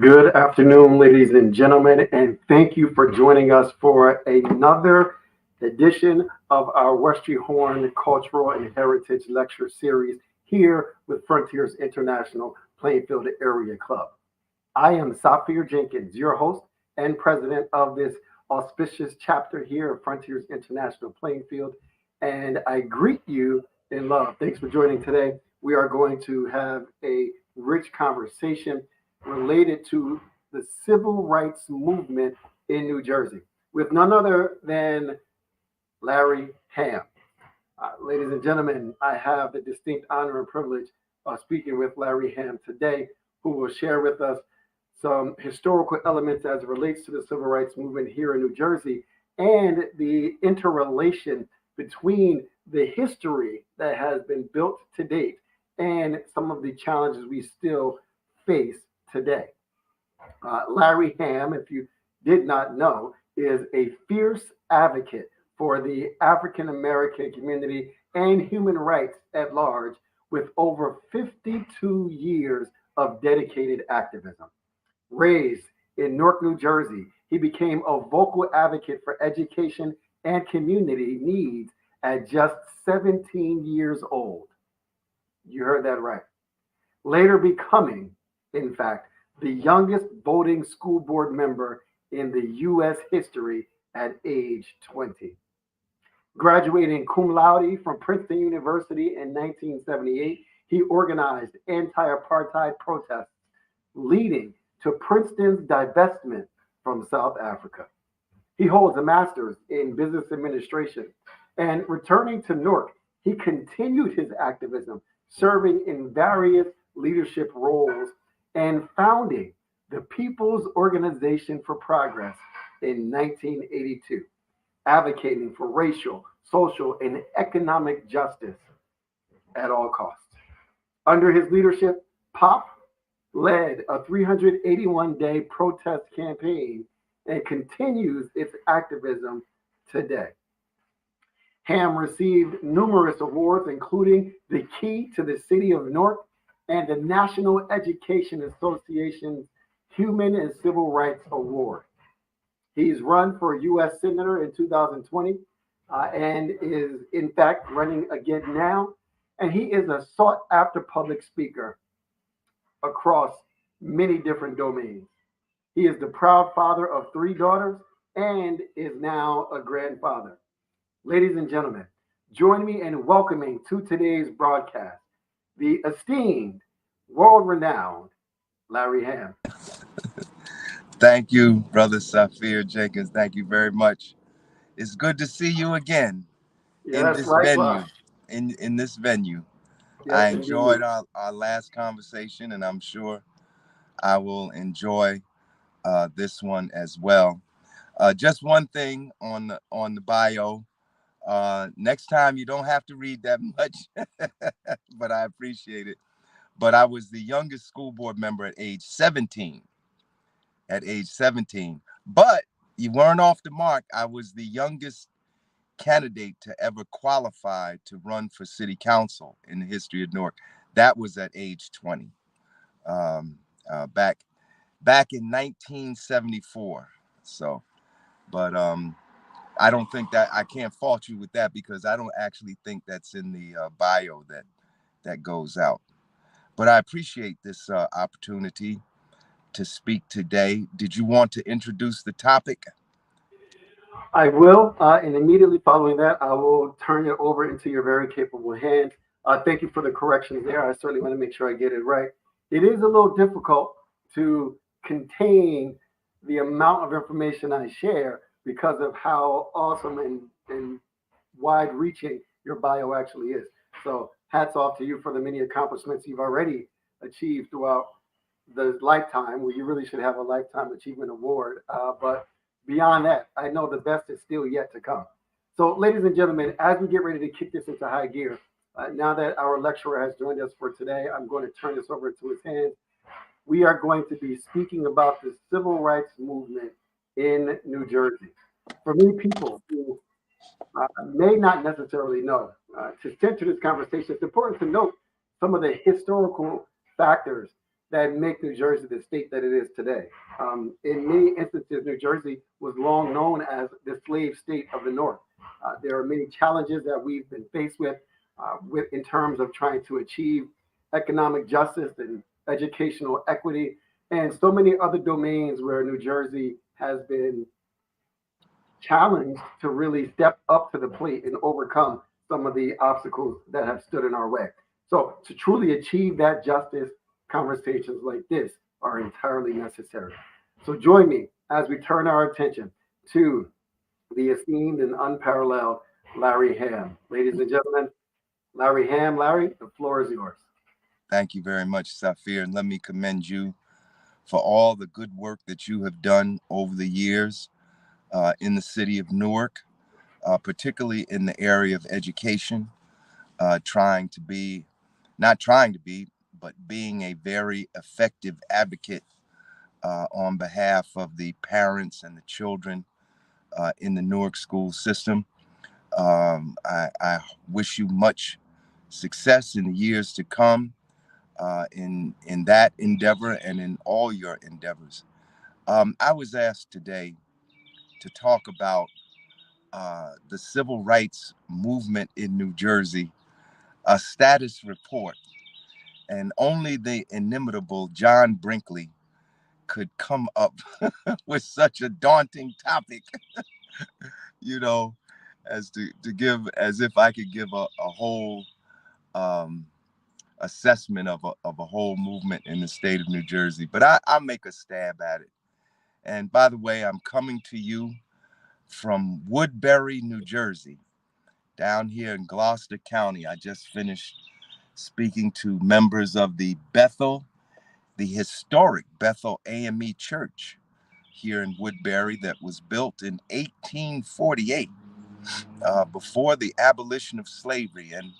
Good afternoon, ladies and gentlemen, and thank you for joining us for another edition of our Westry Horne Cultural and Heritage Lecture Series here with Frontiers International Plainfield Area Club. I am Safir Jenkins, your host and president of this auspicious chapter here of Frontiers International Plainfield, and I greet you in love. Thanks for joining today. We are going to have a rich conversation related to the civil rights movement in New Jersey with none other than Larry Hamm. Ladies and gentlemen, I have the distinct honor and privilege of speaking with Larry Hamm today, who will share with us some historical elements as it relates to the civil rights movement here in New Jersey and the interrelation between the history that has been built to date and some of the challenges we still face today. Larry Hamm, if you did not know, is a fierce advocate for the African American community and human rights at large, with over 52 years of dedicated activism. Raised in Newark, New Jersey, he became a vocal advocate for education and community needs at just 17 years old. You heard that right. Later becoming, in fact, the youngest voting school board member in the U.S. history at age 20. Graduating cum laude from Princeton University in 1978, he organized anti-apartheid protests, leading to Princeton's divestment from South Africa. He holds a master's in business administration, and returning to Newark, he continued his activism, serving in various leadership roles and founding the People's Organization for Progress in 1982, advocating for racial, social, and economic justice at all costs. Under his leadership, POP led a 381-day protest campaign and continues its activism today. Hamm received numerous awards, including the Key to the City of Newark and the National Education Association's Human and Civil Rights Award. He's run for U.S. Senator in 2020 and is, in fact, running again now. And he is a sought-after public speaker across many different domains. He is the proud father of three daughters and is now a grandfather. Ladies and gentlemen, join me in welcoming to today's broadcast the esteemed, world renowned Larry Hamm. Thank you, Brother Safir Jenkins. Thank you very much. It's good to see you again in Yes, this likewise. venue. In this venue. I Yes, enjoyed indeed. our last conversation, and I'm sure I will enjoy this one as well. Just one thing on the bio. Next time you don't have to read that much, but I appreciate it. But I was the youngest school board member at age 17. At age 17, but you weren't off the mark. I was the youngest candidate to ever qualify to run for city council in the history of Newark. That was at age 20, um, back in 1974. So, but I don't think that I can't fault you with that because I don't actually think that's in the bio that goes out. But I appreciate this opportunity to speak today. Did you want to introduce the topic? I will, and immediately following that, I will turn it over into your very capable hands. Thank you for the corrections there. I certainly want to make sure I get it right. It is a little difficult to contain the amount of information I share because of how awesome and wide reaching your bio actually is. So, hats off to you for the many accomplishments you've already achieved throughout the lifetime, where you really should have a lifetime achievement award. But beyond that, I know the best is still yet to come. So, ladies and gentlemen, as we get ready to kick this into high gear, now that our lecturer has joined us for today, I'm going to turn this over to his hands. We are going to be speaking about the civil rights movement in New Jersey. For many people who may not necessarily know, to center this conversation, it's important to note some of the historical factors that make New Jersey the state that it is today. In many instances, New Jersey was long known as the slave state of the North. There are many challenges that we've been faced with in terms of trying to achieve economic justice and educational equity, and so many other domains where New Jersey has been challenged to really step up to the plate and overcome some of the obstacles that have stood in our way. So, to truly achieve that justice, conversations like this are entirely necessary. So, join me as we turn our attention to the esteemed and unparalleled Larry Hamm. Ladies and gentlemen, Larry Hamm. Larry, the floor is yours. Thank you very much, Safir, and let me commend you for all the good work that you have done over the years in the city of Newark, particularly in the area of education, trying to be, not trying to be, but being a very effective advocate on behalf of the parents and the children in the Newark school system. I wish you much success in the years to come in that endeavor and in all your endeavors. I was asked today to talk about the civil rights movement in New Jersey, a status report, and only the inimitable John Brinkley could come up with such a daunting topic, you know, as to give, as if I could give a whole um, assessment of a whole movement in the state of New Jersey. But I'll make a stab at it. And by the way, I'm coming to you from Woodbury, New Jersey, down here in Gloucester County. I just finished speaking to members of the historic Bethel AME Church here in Woodbury that was built in 1848, before the abolition of slavery, and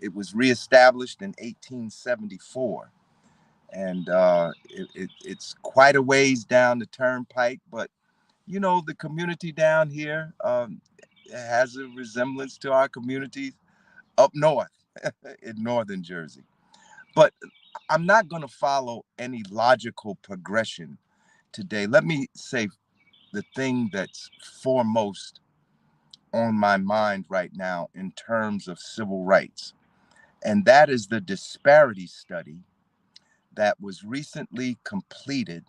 it was reestablished in 1874. And it's quite a ways down the turnpike, but you know, the community down here has a resemblance to our communities up north in northern Jersey. But I'm not going to follow any logical progression today. Let me say the thing that's foremost on my mind right now in terms of civil rights, and that is the disparity study that was recently completed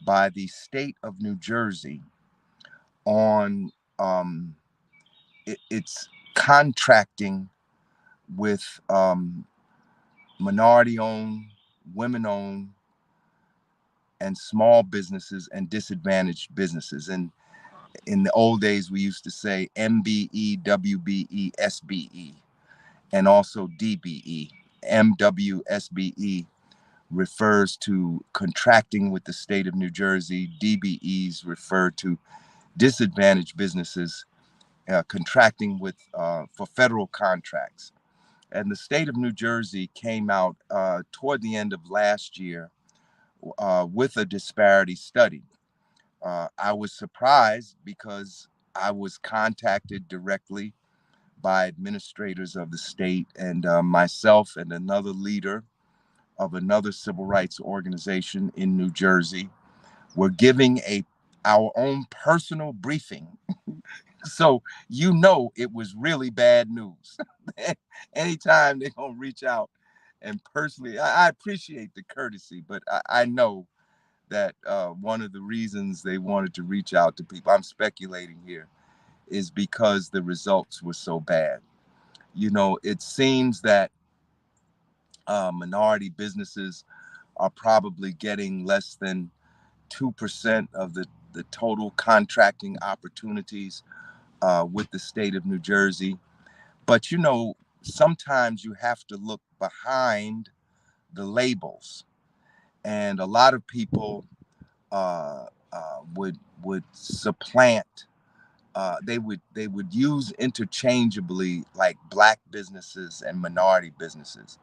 by the state of New Jersey on its contracting with minority-owned, women-owned, and small businesses and disadvantaged businesses. And in the old days, we used to say MBE, WBE, SBE, and also DBE. MWSBE refers to contracting with the state of New Jersey. DBEs refer to disadvantaged businesses contracting with for federal contracts. And the state of New Jersey came out toward the end of last year with a disparity study. I was surprised because I was contacted directly by administrators of the state, and myself and another leader of another civil rights organization in New Jersey were giving our own personal briefing. So it was really bad news. Anytime they're gonna reach out and personally, I appreciate the courtesy, but I know that one of the reasons they wanted to reach out to people, I'm speculating here, is because the results were so bad. It seems that minority businesses are probably getting less than 2% of the total contracting opportunities with the state of New Jersey. But sometimes you have to look behind the labels, and a lot of people would supplant. They would use interchangeably like black businesses and minority businesses.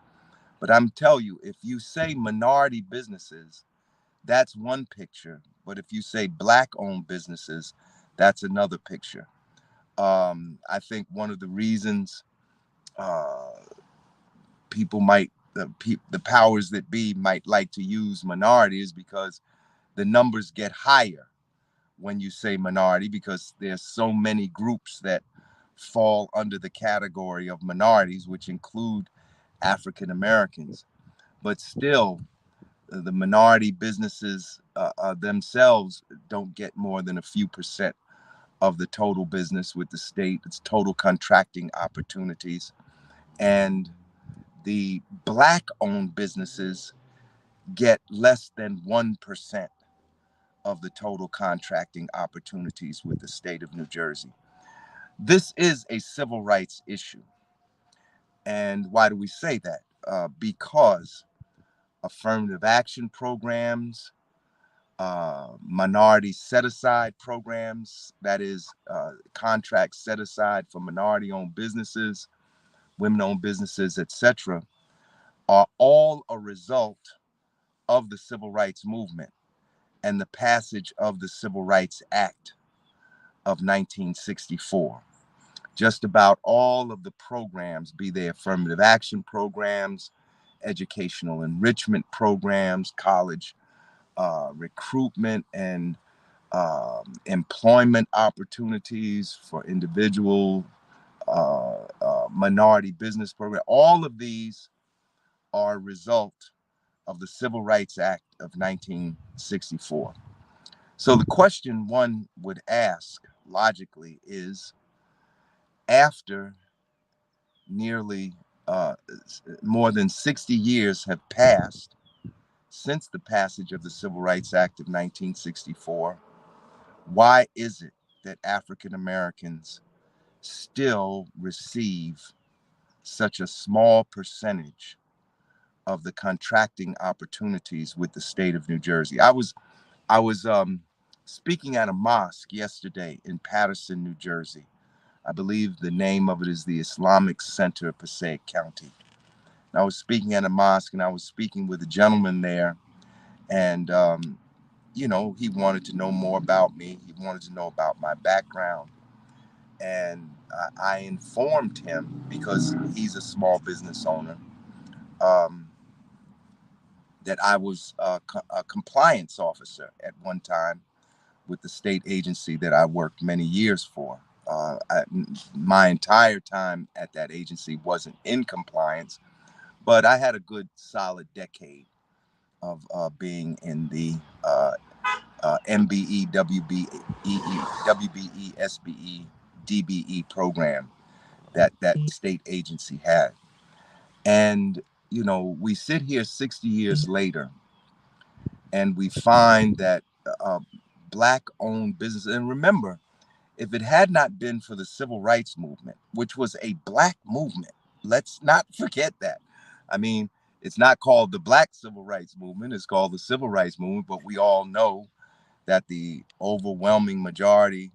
But I'm telling you, if you say minority businesses, that's one picture. But if you say black-owned businesses, that's another picture. I think one of the reasons uh, the powers that be might like to use minority is because the numbers get higher when you say minority, because there's so many groups that fall under the category of minorities, which include African Americans. But still, the minority businesses themselves don't get more than a few percent of the total business with the state. It's total contracting opportunities. And the black-owned businesses get less than 1% of the total contracting opportunities with the state of New Jersey. This is a civil rights issue. And why do we say that? Because affirmative action programs, minority set-aside programs, that is, contracts set aside for minority-owned businesses, women-owned businesses, etc., are all a result of the civil rights movement and the passage of the Civil Rights Act of 1964. Just about all of the programs, be they affirmative action programs, educational enrichment programs, college recruitment and employment opportunities for individual minority business program, all of these are a result of the Civil Rights Act of 1964. So the question one would ask logically is, after nearly more than 60 years have passed since the passage of the Civil Rights Act of 1964, why is it that African Americans still receive such a small percentage of the contracting opportunities with the state of New Jersey? I was speaking at a mosque yesterday in Paterson, New Jersey. I believe the name of it is the Islamic Center of Passaic County. And I was speaking at a mosque, and I was speaking with a gentleman there, and he wanted to know more about me. He wanted to know about my background. And I informed him, because he's a small business owner, um, that I was a compliance officer at one time with the state agency that I worked many years for. My entire time at that agency wasn't in compliance, but I had a good solid decade of being in the MBE, WBE, SBE, DBE program that state agency had. And, you know, we sit here 60 years later and we find that uh, Black owned business, and remember, if it had not been for the civil rights movement, which was a Black movement, let's not forget that. I mean, it's not called the Black civil rights movement, it's called the civil rights movement, but we all know that the overwhelming majority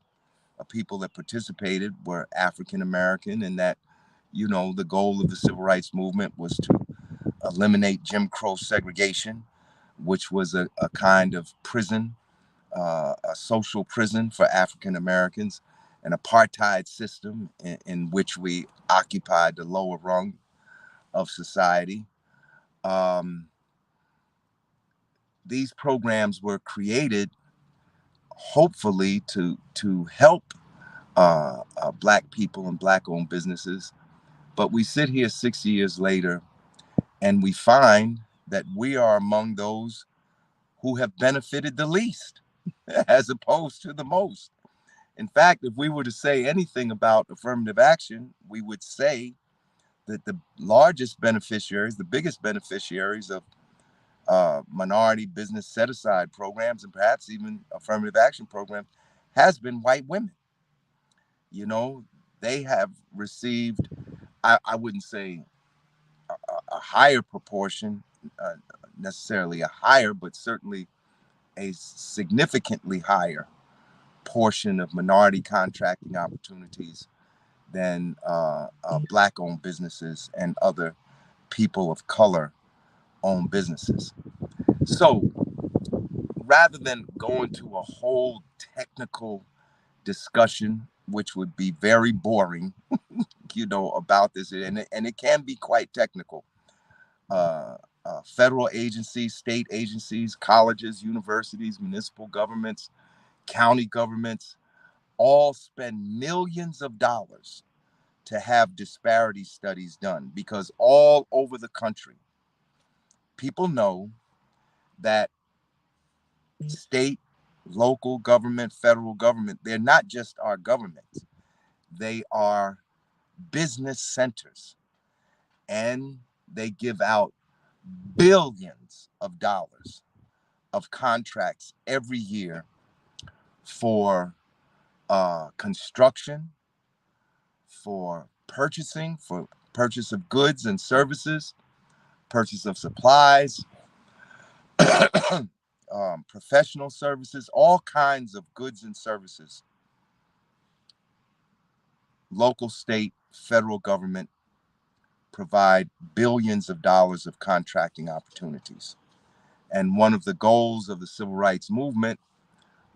of people that participated were African American, and that, you know, the goal of the civil rights movement was to eliminate Jim Crow segregation, which was a kind of prison, a social prison for African Americans, an apartheid system in which we occupied the lower rung of society. Um, these programs were created hopefully to help Black people and Black owned businesses. But we sit here 60 years later and we find that we are among those who have benefited the least as opposed to the most. In fact, if we were to say anything about affirmative action, we would say that the largest beneficiaries, the biggest beneficiaries of minority business set aside programs and perhaps even affirmative action programs has been white women. You know, they have received, I wouldn't say a higher proportion, necessarily a higher, but certainly a significantly higher portion of minority contracting opportunities than Black owned businesses and other people of color owned businesses. So rather than go into a whole technical discussion, which would be very boring, you know, about this, and it can be quite technical. Federal agencies, state agencies, colleges, universities, municipal governments, county governments all spend millions of dollars to have disparity studies done because all over the country, people know that state, local government, federal government, they're not just our governments, they are business centers, and they give out billions of dollars of contracts every year for construction, for purchasing, for purchase of goods and services, purchase of supplies, professional services, all kinds of goods and services. Local, state, federal government provide billions of dollars of contracting opportunities. And one of the goals of the civil rights movement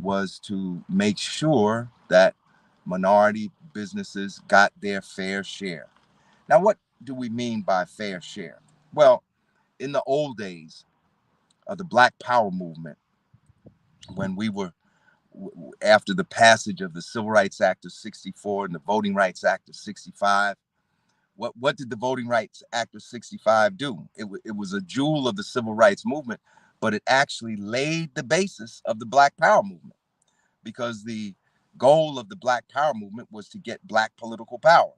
was to make sure that minority businesses got their fair share. Now, what do we mean by fair share? Well, in the old days of the Black Power movement, when we were after the passage of the Civil Rights Act of 64 and the Voting Rights Act of 65, what did the Voting Rights Act of 65 do? It was a jewel of the civil rights movement, but it actually laid the basis of the Black Power movement, because the goal of the Black Power movement was to get Black political power.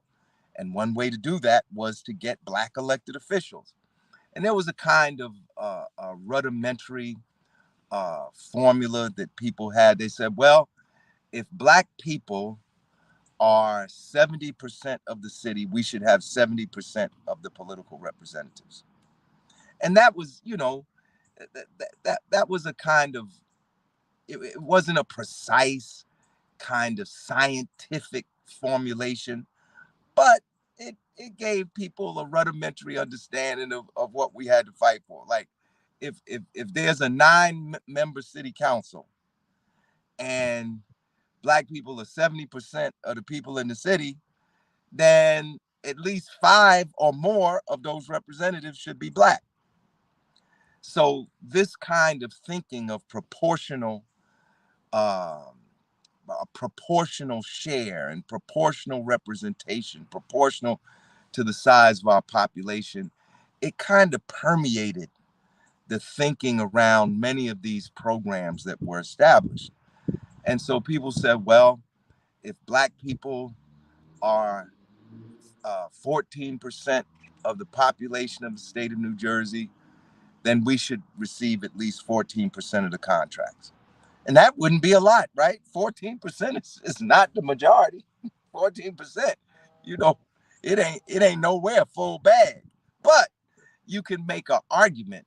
And one way to do that was to get Black elected officials. And there was a kind of a rudimentary formula that people had. They said, well, if Black people are 70% of the city, we should have 70% of the political representatives. And that was, you know, that was a kind of, it wasn't a precise kind of scientific formulation, but it gave people a rudimentary understanding of what we had to fight for. Like if there's a 9-member city council and Black people are 70% of the people in the city, then at least 5 or more of those representatives should be Black. So this kind of thinking of um, a proportional share and proportional representation, proportional to the size of our population, it kind of permeated the thinking around many of these programs that were established. And so people said, well, if Black people are 14% of the population of the state of New Jersey, then we should receive at least 14% of the contracts. And that wouldn't be a lot, right? 14% is not the majority. 14%, you know, it ain't nowhere full bag. But you can make an argument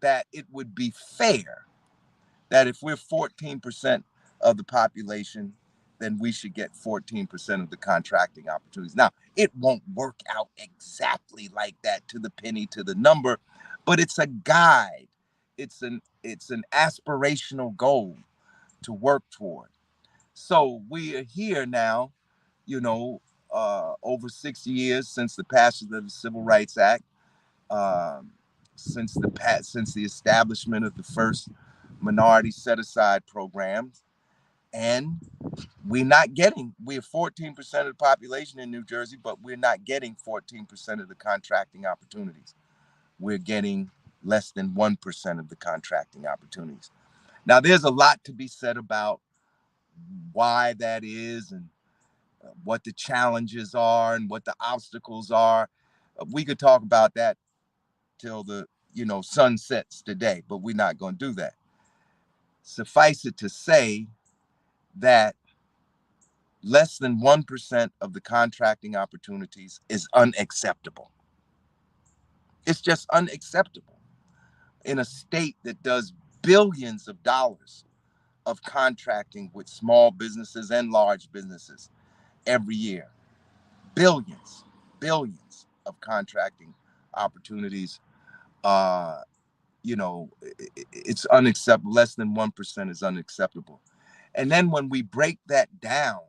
that it would be fair that if we're 14% of the population, then we should get 14% of the contracting opportunities. Now, it won't work out exactly like that to the penny, to the number, but it's a guide. It's an aspirational goal to work toward. So we are here now, over 60 years since the passage of the Civil Rights Act, um, since the establishment of the first minority set aside programs, and we're 14% of the population in New Jersey, but we're not getting 14% of the contracting opportunities. We're getting less than 1% of the contracting opportunities. Now, there's a lot to be said about why that is, and what the challenges are and what the obstacles are. We could talk about that till the sun sets today, but we're not going to do that. Suffice it to say that less than 1% of the contracting opportunities is unacceptable. It's just unacceptable in a state that does billions of dollars of contracting with small businesses and large businesses every year. Billions of contracting opportunities. Uh, it's unacceptable. Less than 1% is unacceptable. And then when we break that down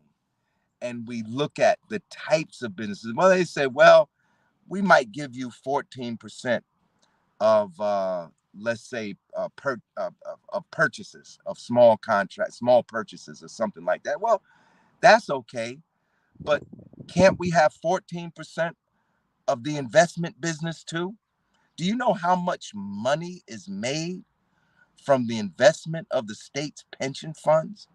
and we look at the types of businesses, well, they say, well, we might give you 14% of, let's say, of purchases, of small contracts, small purchases or something like that. Well, that's okay. But can't we have 14% of the investment business too? Do you know how much money is made from the investment of the state's pension funds?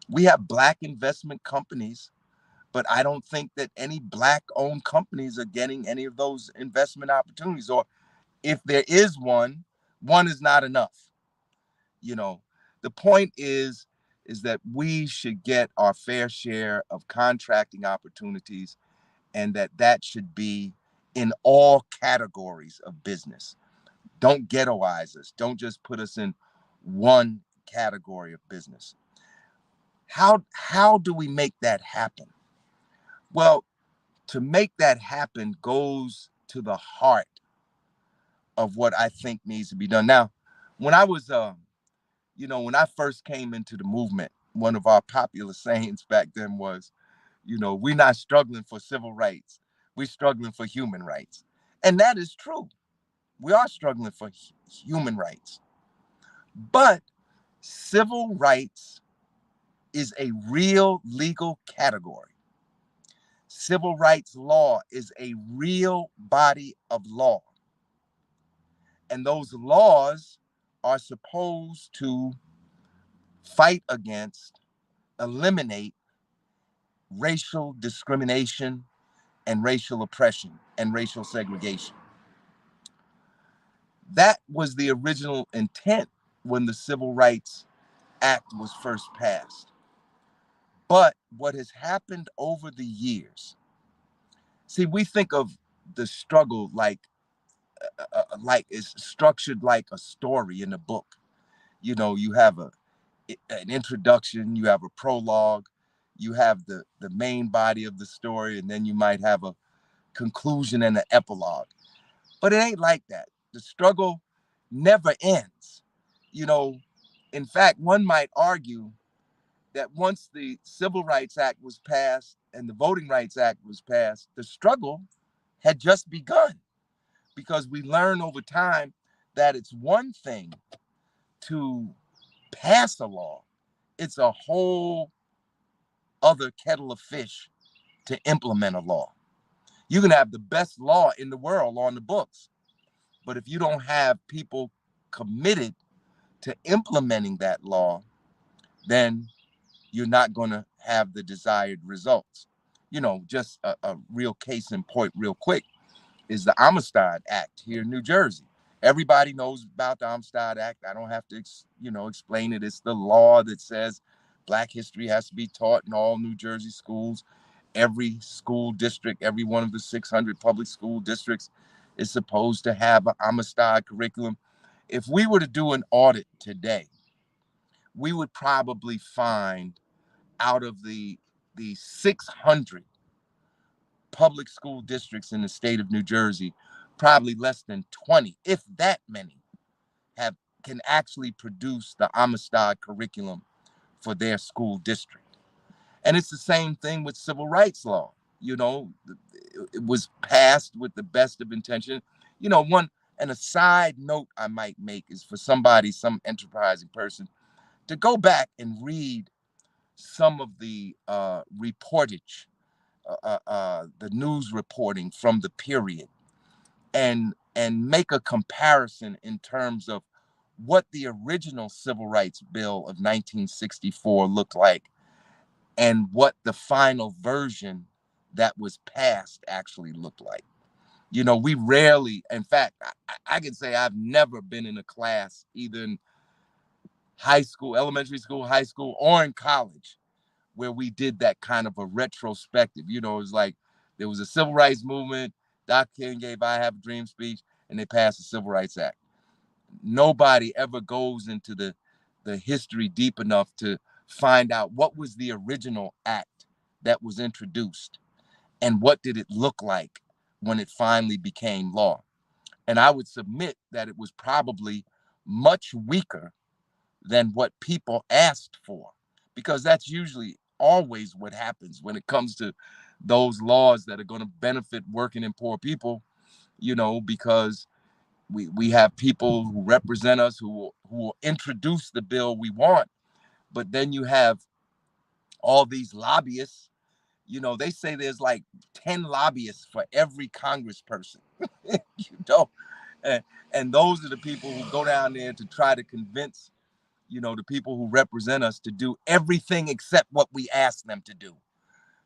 We have Black investment companies, but I don't think that any Black owned companies are getting any of those investment opportunities. Or if there is one is not enough. You know, the point is that we should get our fair share of contracting opportunities, and that should be in all categories of business. Don't ghettoize us. Don't just put us in one category of business. How do we make that happen? Well, to make that happen goes to the heart of what I think needs to be done. Now, when I was, when I first came into the movement, one of our popular sayings back then was, we're not struggling for civil rights. We're struggling for human rights. And that is true. We are struggling for human rights. But civil rights is a real legal category. Civil rights law is a real body of law. And those laws are supposed to fight against, eliminate racial discrimination and racial oppression and racial segregation. That was the original intent when the Civil Rights Act was first passed. But what has happened over the years, see, we think of the struggle like it's structured like a story in a book. You have an introduction, you have a prologue, you have the main body of the story, and then you might have a conclusion and an epilogue. But it ain't like that. The struggle never ends. You know, in fact, one might argue that once the Civil Rights Act was passed and the Voting Rights Act was passed, the struggle had just begun, because we learn over time that it's one thing to pass a law, it's a whole other kettle of fish to implement a law. You can have the best law in the world on the books, But if you don't have people committed to implementing that law, then you're not going to have the desired results. Just a real case in point, real quick, is the Amistad Act here in New Jersey. Everybody knows about the Amistad Act. I don't have to, explain it. It's the law that says Black history has to be taught in all New Jersey schools. Every school district, every one of the 600 public school districts is supposed to have an Amistad curriculum. If we were to do an audit today, we would probably find out of the 600 public school districts in the state of New Jersey, probably less than 20, if that many, have can actually produce the Amistad curriculum for their school district. And it's the same thing with civil rights law. It was passed with the best of intention. And a side note I might make is for some enterprising person, to go back and read some of the reportage, the news reporting from the period, and make a comparison in terms of what the original Civil Rights Bill of 1964 looked like and what the final version that was passed actually looked like. We rarely, in fact, I can say I've never been in a class, either in high school, elementary school, high school, or in college, where we did that kind of a retrospective. It was like there was a civil rights movement. Dr. King gave I Have a Dream speech, and they passed the Civil Rights Act. Nobody ever goes into the history deep enough to find out what was the original act that was introduced and what did it look like when it finally became law. And I would submit that it was probably much weaker than what people asked for, because that's usually always what happens when it comes to those laws that are going to benefit working and poor people, because we have people who represent us who will introduce the bill we want, but then you have all these lobbyists. They say there's like 10 lobbyists for every congressperson. you know and those are the people who go down there to try to convince the people who represent us to do everything except what we ask them to do,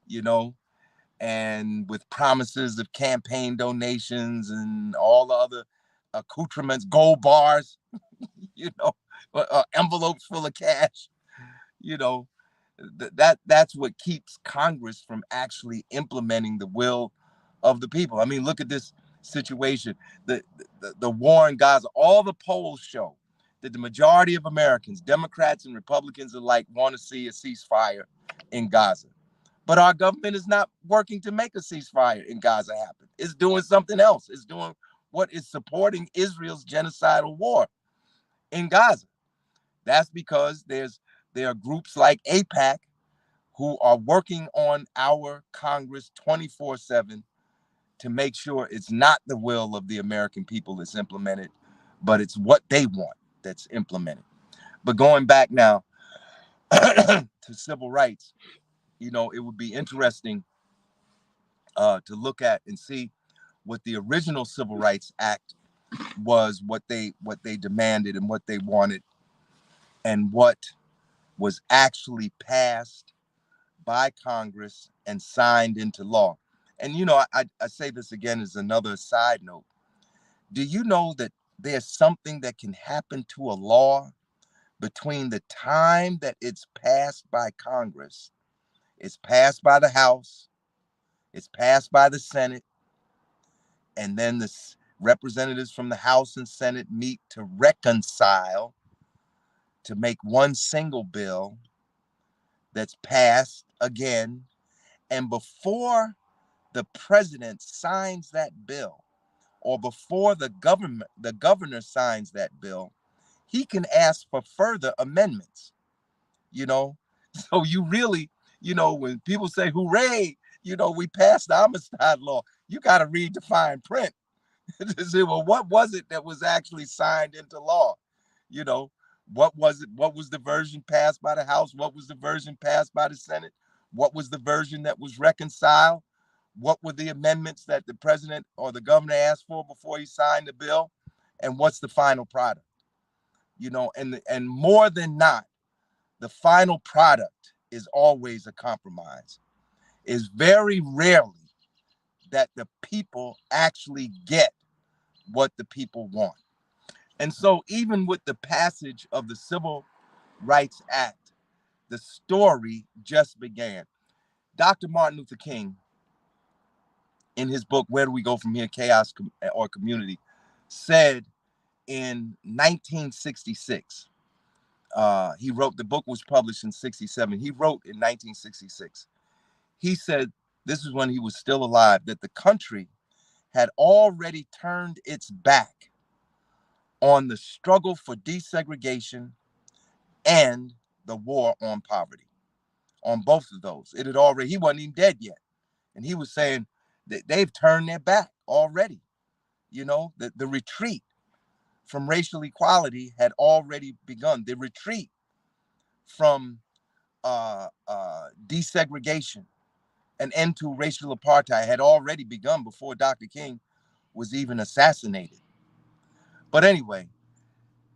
you know, and with promises of campaign donations and all the other accoutrements, gold bars, you know, envelopes full of cash, you know, that's what keeps Congress from actually implementing the will of the people. I mean, look at this situation, the war in Gaza. All the polls show that the majority of Americans, Democrats and Republicans alike, want to see a ceasefire in Gaza. But our government is not working to make a ceasefire in Gaza happen. It's doing something else. It's doing what is supporting Israel's genocidal war in Gaza. That's because there are groups like AIPAC who are working on our Congress 24/7 to make sure it's not the will of the American people that's implemented, but it's what they want that's implemented. But going back now to civil rights, it would be interesting to look at and see what the original Civil Rights Act was, what they demanded and what they wanted, and what was actually passed by Congress and signed into law. And I say this again as another side note. Do you know that there's something that can happen to a law between the time that it's passed by Congress, it's passed by the House, it's passed by the Senate, and then the representatives from the House and Senate meet to reconcile to make one single bill that's passed again. And before the president signs that bill, or before the governor signs that bill, he can ask for further amendments, you know? So you really, when people say, hooray, we passed the Amistad law, you got to read the fine print to say, well, what was it that was actually signed into law? You know, what was it? What was the version passed by the House? What was the version passed by the Senate? What was the version that was reconciled? What were the amendments that the president or the governor asked for before he signed the bill? and what's the final product? You know, and more than not, the final product is always a compromise. It's very rarely that the people actually get what the people want. And so even with the passage of the Civil Rights Act, the story just began. Dr. Martin Luther King, in his book, Where Do We Go From Here, Chaos or Community, said in 1966, he wrote, the book was published in 67. He wrote in 1966, he said, this is when he was still alive, that the country had already turned its back on the struggle for desegregation and the war on poverty. On both of those, it had already, he wasn't even dead yet. And he was saying that they've turned their back already. You know, the retreat from racial equality had already begun. The retreat from desegregation and end to racial apartheid had already begun before Dr. King was even assassinated. But anyway,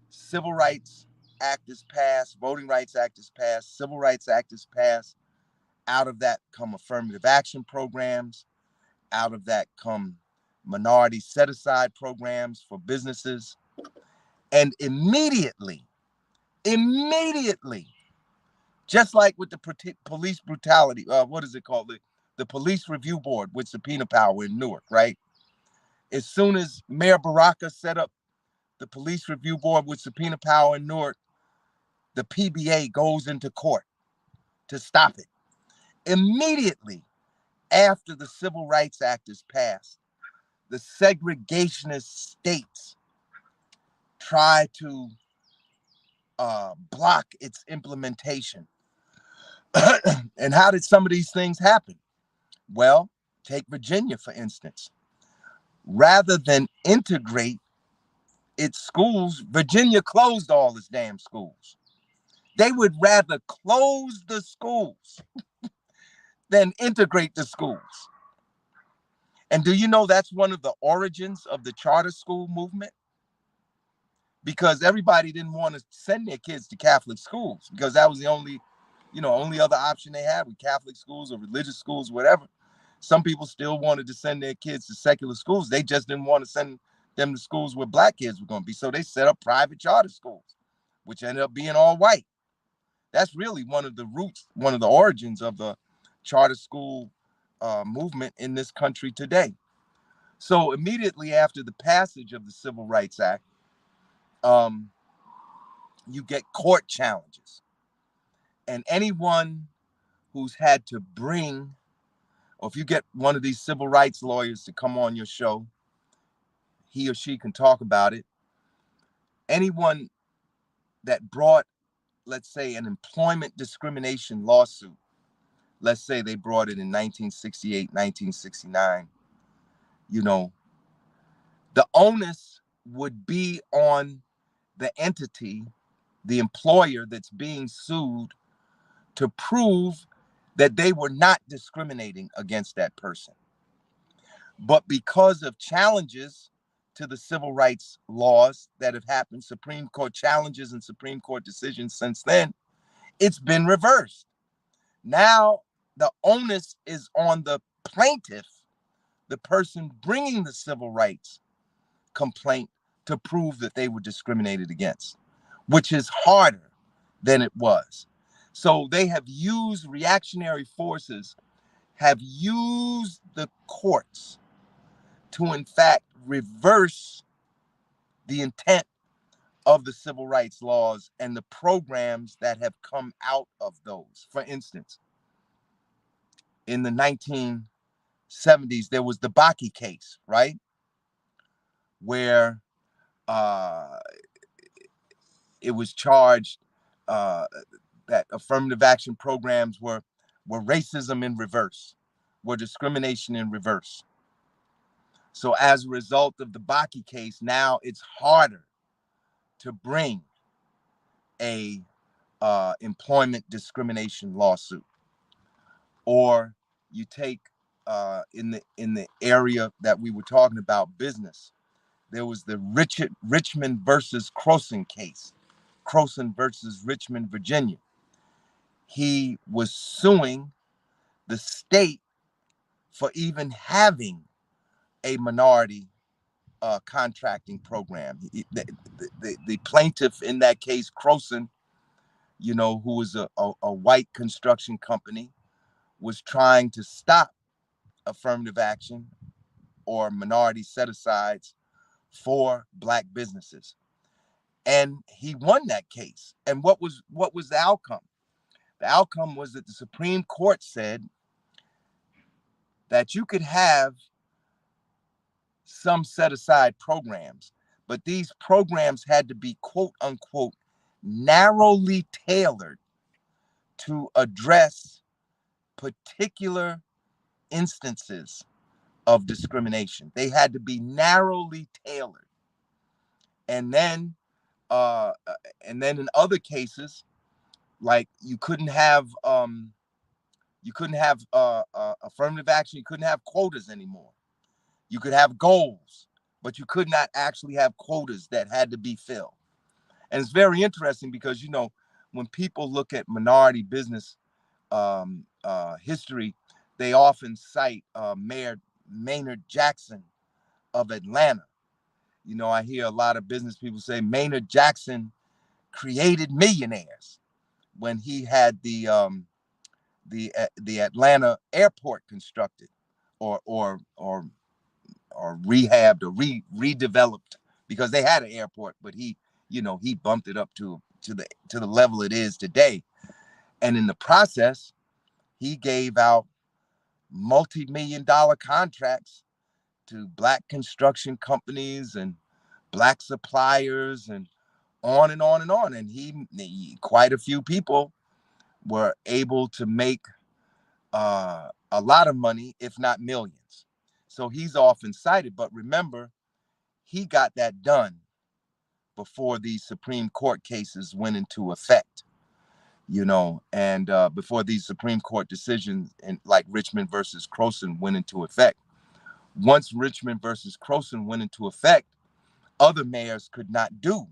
Civil Rights Act is passed, Voting Rights Act is passed, Civil Rights Act is passed. Out of that come affirmative action programs. Out of that come minority set-aside programs for businesses. And immediately, just like with the police brutality, what is it called? The Police Review Board with subpoena power in Newark, right? As soon as Mayor Baraka set up the Police Review Board with subpoena power in Newark, the PBA goes into court to stop it. Immediately after the Civil Rights Act is passed, the segregationist states try to block its implementation. And how did some of these things happen? Well, take Virginia, for instance. Rather than integrate its schools, Virginia closed all its damn schools. They would rather close the schools than integrate the schools. And do you know that's one of the origins of the charter school movement? Because everybody didn't want to send their kids to Catholic schools because that was the only other option they had with Catholic schools or religious schools, whatever. Some people still wanted to send their kids to secular schools. They just didn't want to send them to schools where black kids were going to be. So they set up private charter schools, which ended up being all white. That's really one of the roots, one of the origins of the charter school movement in this country today. So immediately after the passage of the Civil Rights Act, you get court challenges. And anyone who's had to bring, or if you get one of these civil rights lawyers to come on your show, he or she can talk about it. Anyone that brought, let's say, an employment discrimination lawsuit, let's say they brought it in 1968, 1969, the onus would be on the entity, the employer that's being sued, to prove that they were not discriminating against that person. But because of challenges to the civil rights laws that have happened, Supreme Court challenges and Supreme Court decisions since then, it's been reversed. Now the onus is on the plaintiff, the person bringing the civil rights complaint, to prove that they were discriminated against, which is harder than it was. So they have used, reactionary forces have used the courts to, in fact, reverse the intent of the civil rights laws and the programs that have come out of those. For instance, in the 1970s, there was the Bakke case, right? Where it was charged that affirmative action programs were racism in reverse, were discrimination in reverse. So as a result of the Bakke case, now it's harder to bring a employment discrimination lawsuit. Or you take in the area that we were talking about, business. there was the Richmond versus Croson case, Croson versus Richmond, Virginia. He was suing the state for even having a minority contracting program. The plaintiff in that case, Croson, who was a white construction company, was trying to stop affirmative action or minority set-asides for Black businesses. And he won that case. And what was the outcome? The outcome was that the Supreme Court said that you could have some set-aside programs, but these programs had to be, quote unquote, narrowly tailored to address particular instances of discrimination. They had to be narrowly tailored. And then in other cases, like you couldn't have affirmative action. You couldn't have quotas anymore. You could have goals, but you could not actually have quotas that had to be filled. And it's very interesting because, when people look at minority business history, they often cite Mayor Maynard Jackson of Atlanta. I hear a lot of business people say Maynard Jackson created millionaires when he had the Atlanta airport constructed or rehabbed or redeveloped, because they had an airport, but he bumped it up to the level it is today. And in the process, he gave out multi-million-dollar contracts to Black construction companies and Black suppliers and on and on and on. And quite a few people were able to make a lot of money, if not millions. So he's often cited, but remember, he got that done before these Supreme Court cases went into effect, and before these Supreme Court decisions like Richmond versus Croson went into effect. Once Richmond versus Croson went into effect, other mayors could not do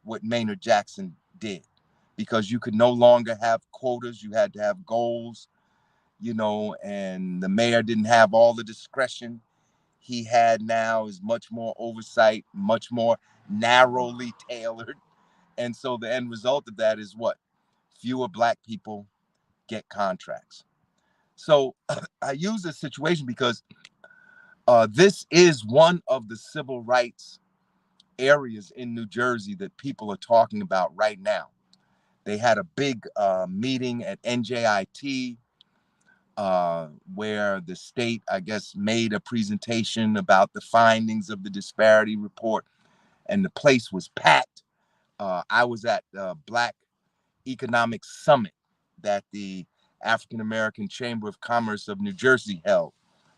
what Maynard Jackson did, because you could no longer have quotas. You had to have goals, and the mayor didn't have all the discretion he had now. Is much more oversight, much more narrowly tailored. And so the end result of that is what? Fewer Black people get contracts. So I use this situation because this is one of the civil rights areas in New Jersey that people are talking about right now. They had a big meeting at NJIT where the state, I guess, made a presentation about the findings of the disparity report, and the place was packed. I was at the Black Economic Summit that the African American Chamber of Commerce of New Jersey held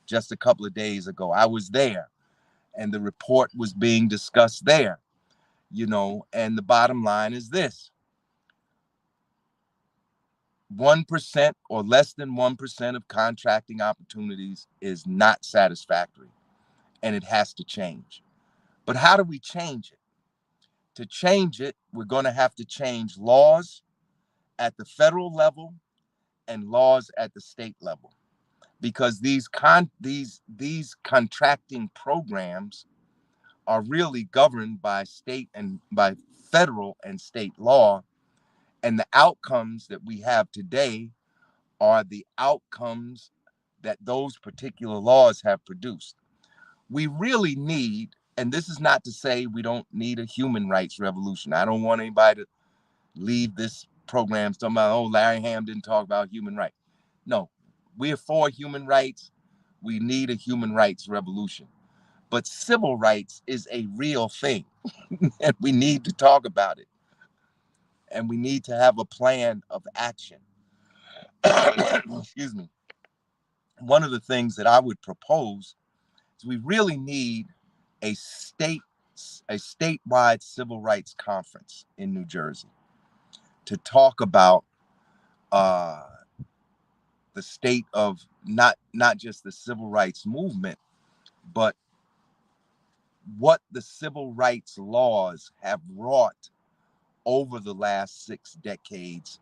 just a couple of days ago. I was there, and the report was being discussed there, and the bottom line is this: 1% or less than 1% of contracting opportunities is not satisfactory, and it has to change. But how do we change it? To change it, we're going to have to change laws at the federal level and laws at the state level, because these contracting programs are really governed by state and by federal and state law, and the outcomes that we have today are the outcomes that those particular laws have produced. We really need, and this is not to say we don't need a human rights revolution. I don't want anybody to leave this program talking about, oh, Larry Hamm didn't talk about human rights. No, we're for human rights. We need a human rights revolution. But civil rights is a real thing, and we need to talk about it. And we need to have a plan of action. Excuse me. One of the things that I would propose is we really need a statewide civil rights conference in New Jersey to talk about the state of not just the civil rights movement, but what the civil rights laws have wrought over the last 6 decades,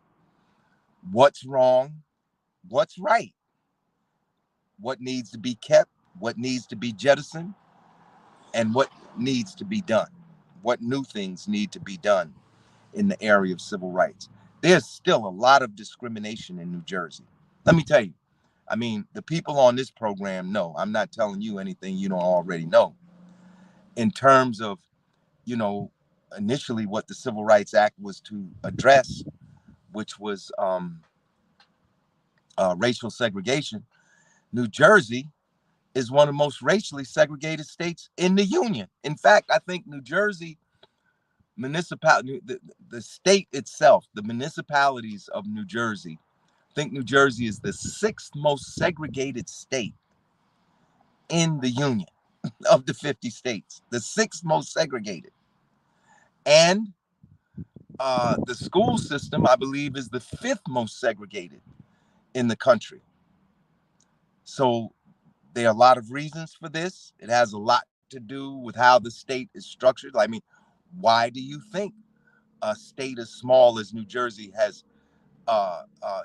what's wrong, what's right, what needs to be kept, what needs to be jettisoned, and what needs to be done, what new things need to be done in the area of civil rights. There's still a lot of discrimination in New Jersey. Let me tell you, I mean, the people on this program know. I'm not telling you anything you don't already know. In terms of, you know, initially what the Civil Rights Act was to address, which was racial segregation, New Jersey is one of the most racially segregated states in the union. In fact, I think New Jersey municipality, the state itself, the municipalities of New Jersey, I think New Jersey is the sixth most segregated state in the union of the 50 states, the sixth most segregated. And the school system, I believe, is the fifth most segregated in the country. So there are a lot of reasons for this. It has a lot to do with how the state is structured. I mean, why do you think a state as small as New Jersey has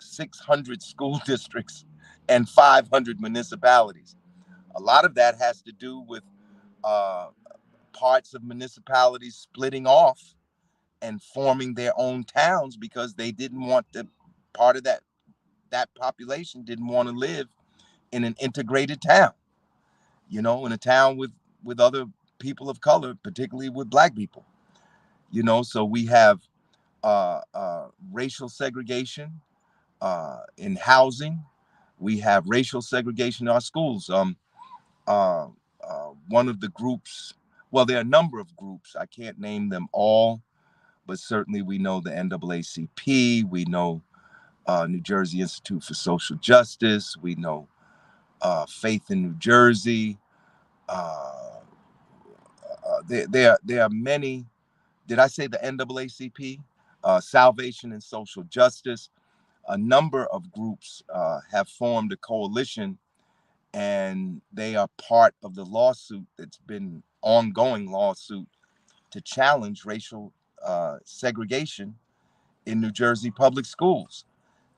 600 school districts and 500 municipalities? A lot of that has to do with uh, parts of municipalities splitting off and forming their own towns because they didn't want the part of that population didn't want to live in an integrated town, in a town with other people of color, particularly with black people. So we have racial segregation in housing. We have racial segregation in our schools. Uh, One of the groups, well, there are a number of groups. I can't name them all, but certainly we know the NAACP. We know New Jersey Institute for Social Justice. We know Faith in New Jersey. Uh, there are many. Did I say the NAACP? Salvation and Social Justice. A number of groups have formed a coalition, and they are part of the lawsuit that's been ongoing lawsuit to challenge racial segregation in New Jersey public schools.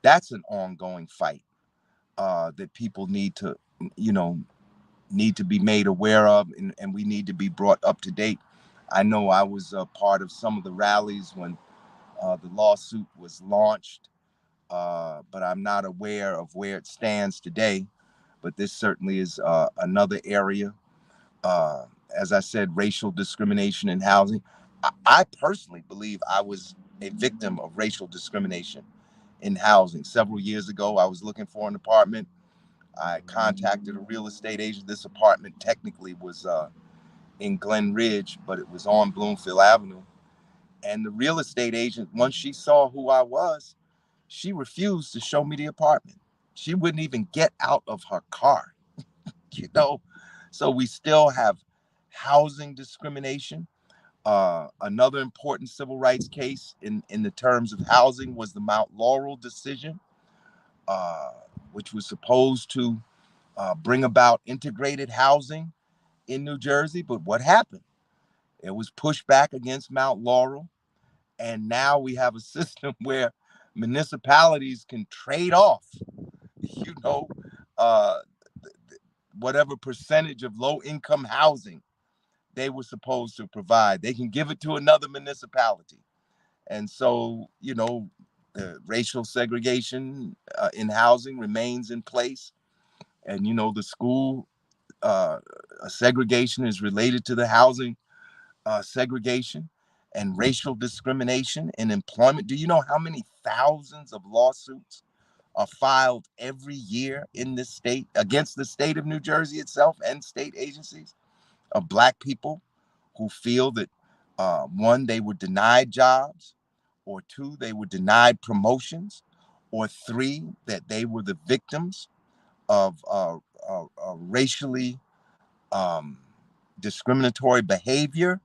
That's an ongoing fight that people you know, need to be made aware of, and we need to be brought up to date. I know I was a part of some of the rallies when the lawsuit was launched, but I'm not aware of where it stands today. But this certainly is another area. Uh, as I said, racial discrimination in housing. I personally believe I was a victim of racial discrimination in housing. Several years ago, I was looking for an apartment. I contacted a real estate agent. This apartment technically was in Glen Ridge, but it was on Bloomfield Avenue. And the real estate agent, once she saw who I was, she refused to show me the apartment. She wouldn't even get out of her car, you know? So we still have housing discrimination. Another important civil rights case in the terms of housing was the Mount Laurel decision, uh, which was supposed to bring about integrated housing in New Jersey. But what happened? It was pushed back against Mount Laurel. And now we have a system where municipalities can trade off, you know, uh, whatever percentage of low income housing they were supposed to provide. They can give it to another municipality. And so, the racial segregation in housing remains in place. And, the school uh, segregation is related to the housing segregation and racial discrimination in employment. Do you know how many thousands of lawsuits are filed every year in this state against the state of New Jersey itself and state agencies of Black people who feel that one, they were denied jobs, or two, they were denied promotions, or three, that they were the victims of racially um, discriminatory behavior.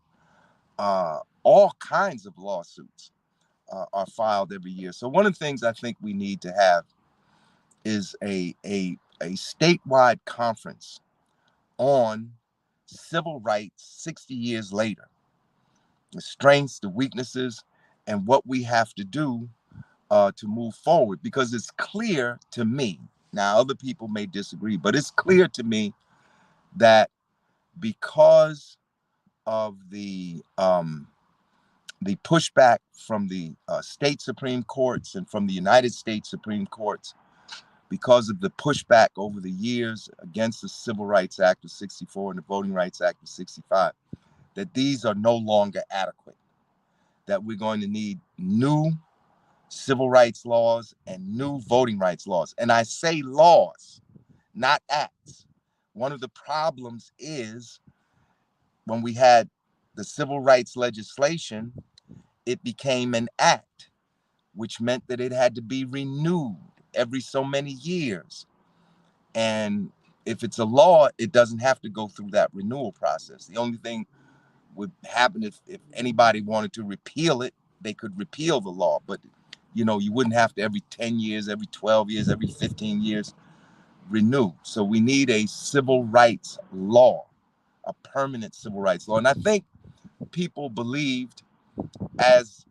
All kinds of lawsuits are filed every year. So one of the things I think we need to have is a statewide conference on civil rights 60 years later, the strengths, the weaknesses, and what we have to do to move forward. Because it's clear to me, now other people may disagree, but it's clear to me that because of the pushback from the state Supreme Courts and from the United States Supreme Courts, because of the pushback over the years against the Civil Rights Act of 64 and the Voting Rights Act of 65, that these are no longer adequate, that we're going to need new civil rights laws and new voting rights laws. And I say laws, not acts. One of the problems is when we had the civil rights legislation, it became an act, which meant that it had to be renewed every so many years. And if it's a law, it doesn't have to go through that renewal process. The only thing would happen if anybody wanted to repeal it, they could repeal the law. But, you wouldn't have to every 10 years, every 12 years, every 15 years renew. So we need a civil rights law, a permanent civil rights law. And I think people believed as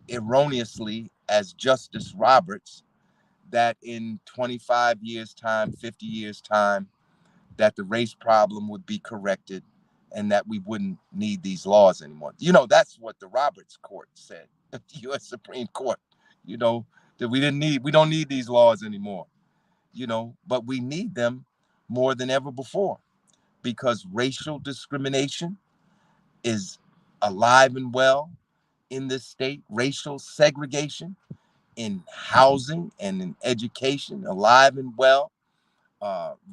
erroneously as Justice Roberts that in 25 years' time, 50 years' time, that the race problem would be corrected and that we wouldn't need these laws anymore. That's what the Roberts Court said, the U.S. Supreme Court, that we don't need these laws anymore, but we need them more than ever before because racial discrimination is alive and well in this state. Racial segregation in housing and in education, alive and well.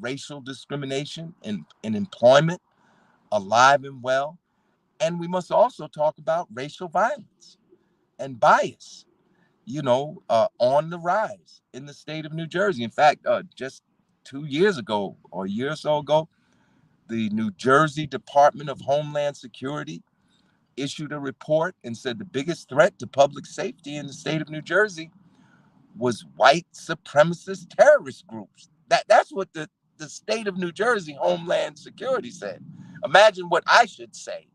Racial discrimination in employment, alive and well. And we must also talk about racial violence and bias, on the rise in the state of New Jersey. In fact, just 2 years ago or a year or so ago, the New Jersey Department of Homeland Security issued a report and said the biggest threat to public safety in the state of New Jersey was white supremacist terrorist groups. That's what the state of New Jersey Homeland Security said. Imagine what I should say,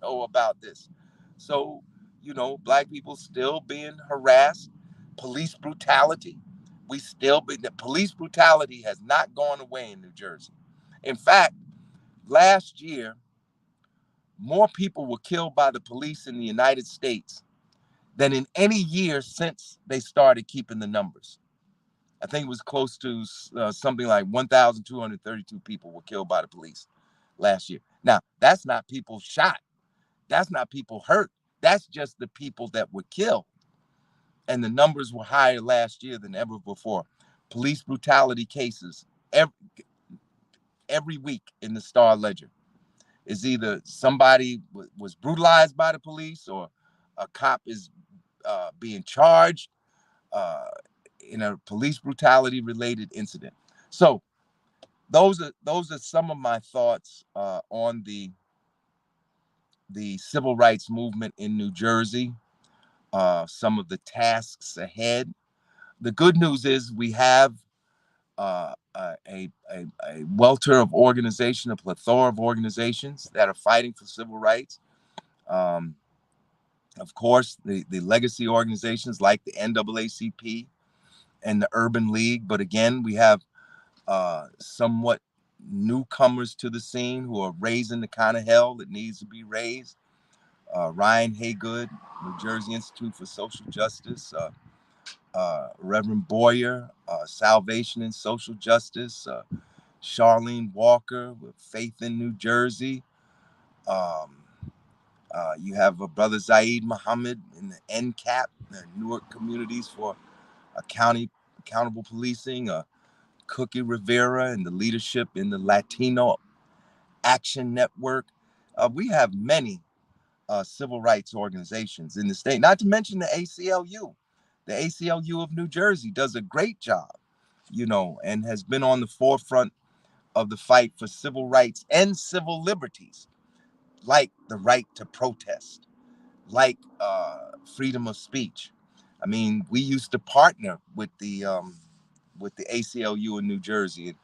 about this. So, black people still being harassed, police brutality. The police brutality has not gone away in New Jersey. In fact, last year, more people were killed by the police in the United States than in any year since they started keeping the numbers. I think it was close to something like 1,232 people were killed by the police last year. Now, that's not people shot. That's not people hurt. That's just the people that were killed. And the numbers were higher last year than ever before. Police brutality cases every week in the Star Ledger is either somebody was brutalized by the police or a cop is being charged in a police brutality related incident. So those are some of my thoughts on the civil rights movement in New Jersey. Some of the tasks ahead. The good news is we have a welter of organization, a plethora of organizations that are fighting for civil rights. Um, of course, the legacy organizations like the NAACP and the Urban League. But again, we have somewhat newcomers to the scene who are raising the kind of hell that needs to be raised. Ryan Haygood, New Jersey Institute for Social Justice, Reverend Boyer, Salvation and Social Justice, Charlene Walker with Faith in New Jersey. Um, you have Brother Zaid Muhammad in the NCAP, the Newark Communities for Accountable Policing, Cookie Rivera and the leadership in the Latino Action Network. We have many civil rights organizations in the state, not to mention the ACLU. The ACLU of New Jersey does a great job, and has been on the forefront of the fight for civil rights and civil liberties, like the right to protest, like freedom of speech. I mean, we used to partner with the ACLU in New Jersey,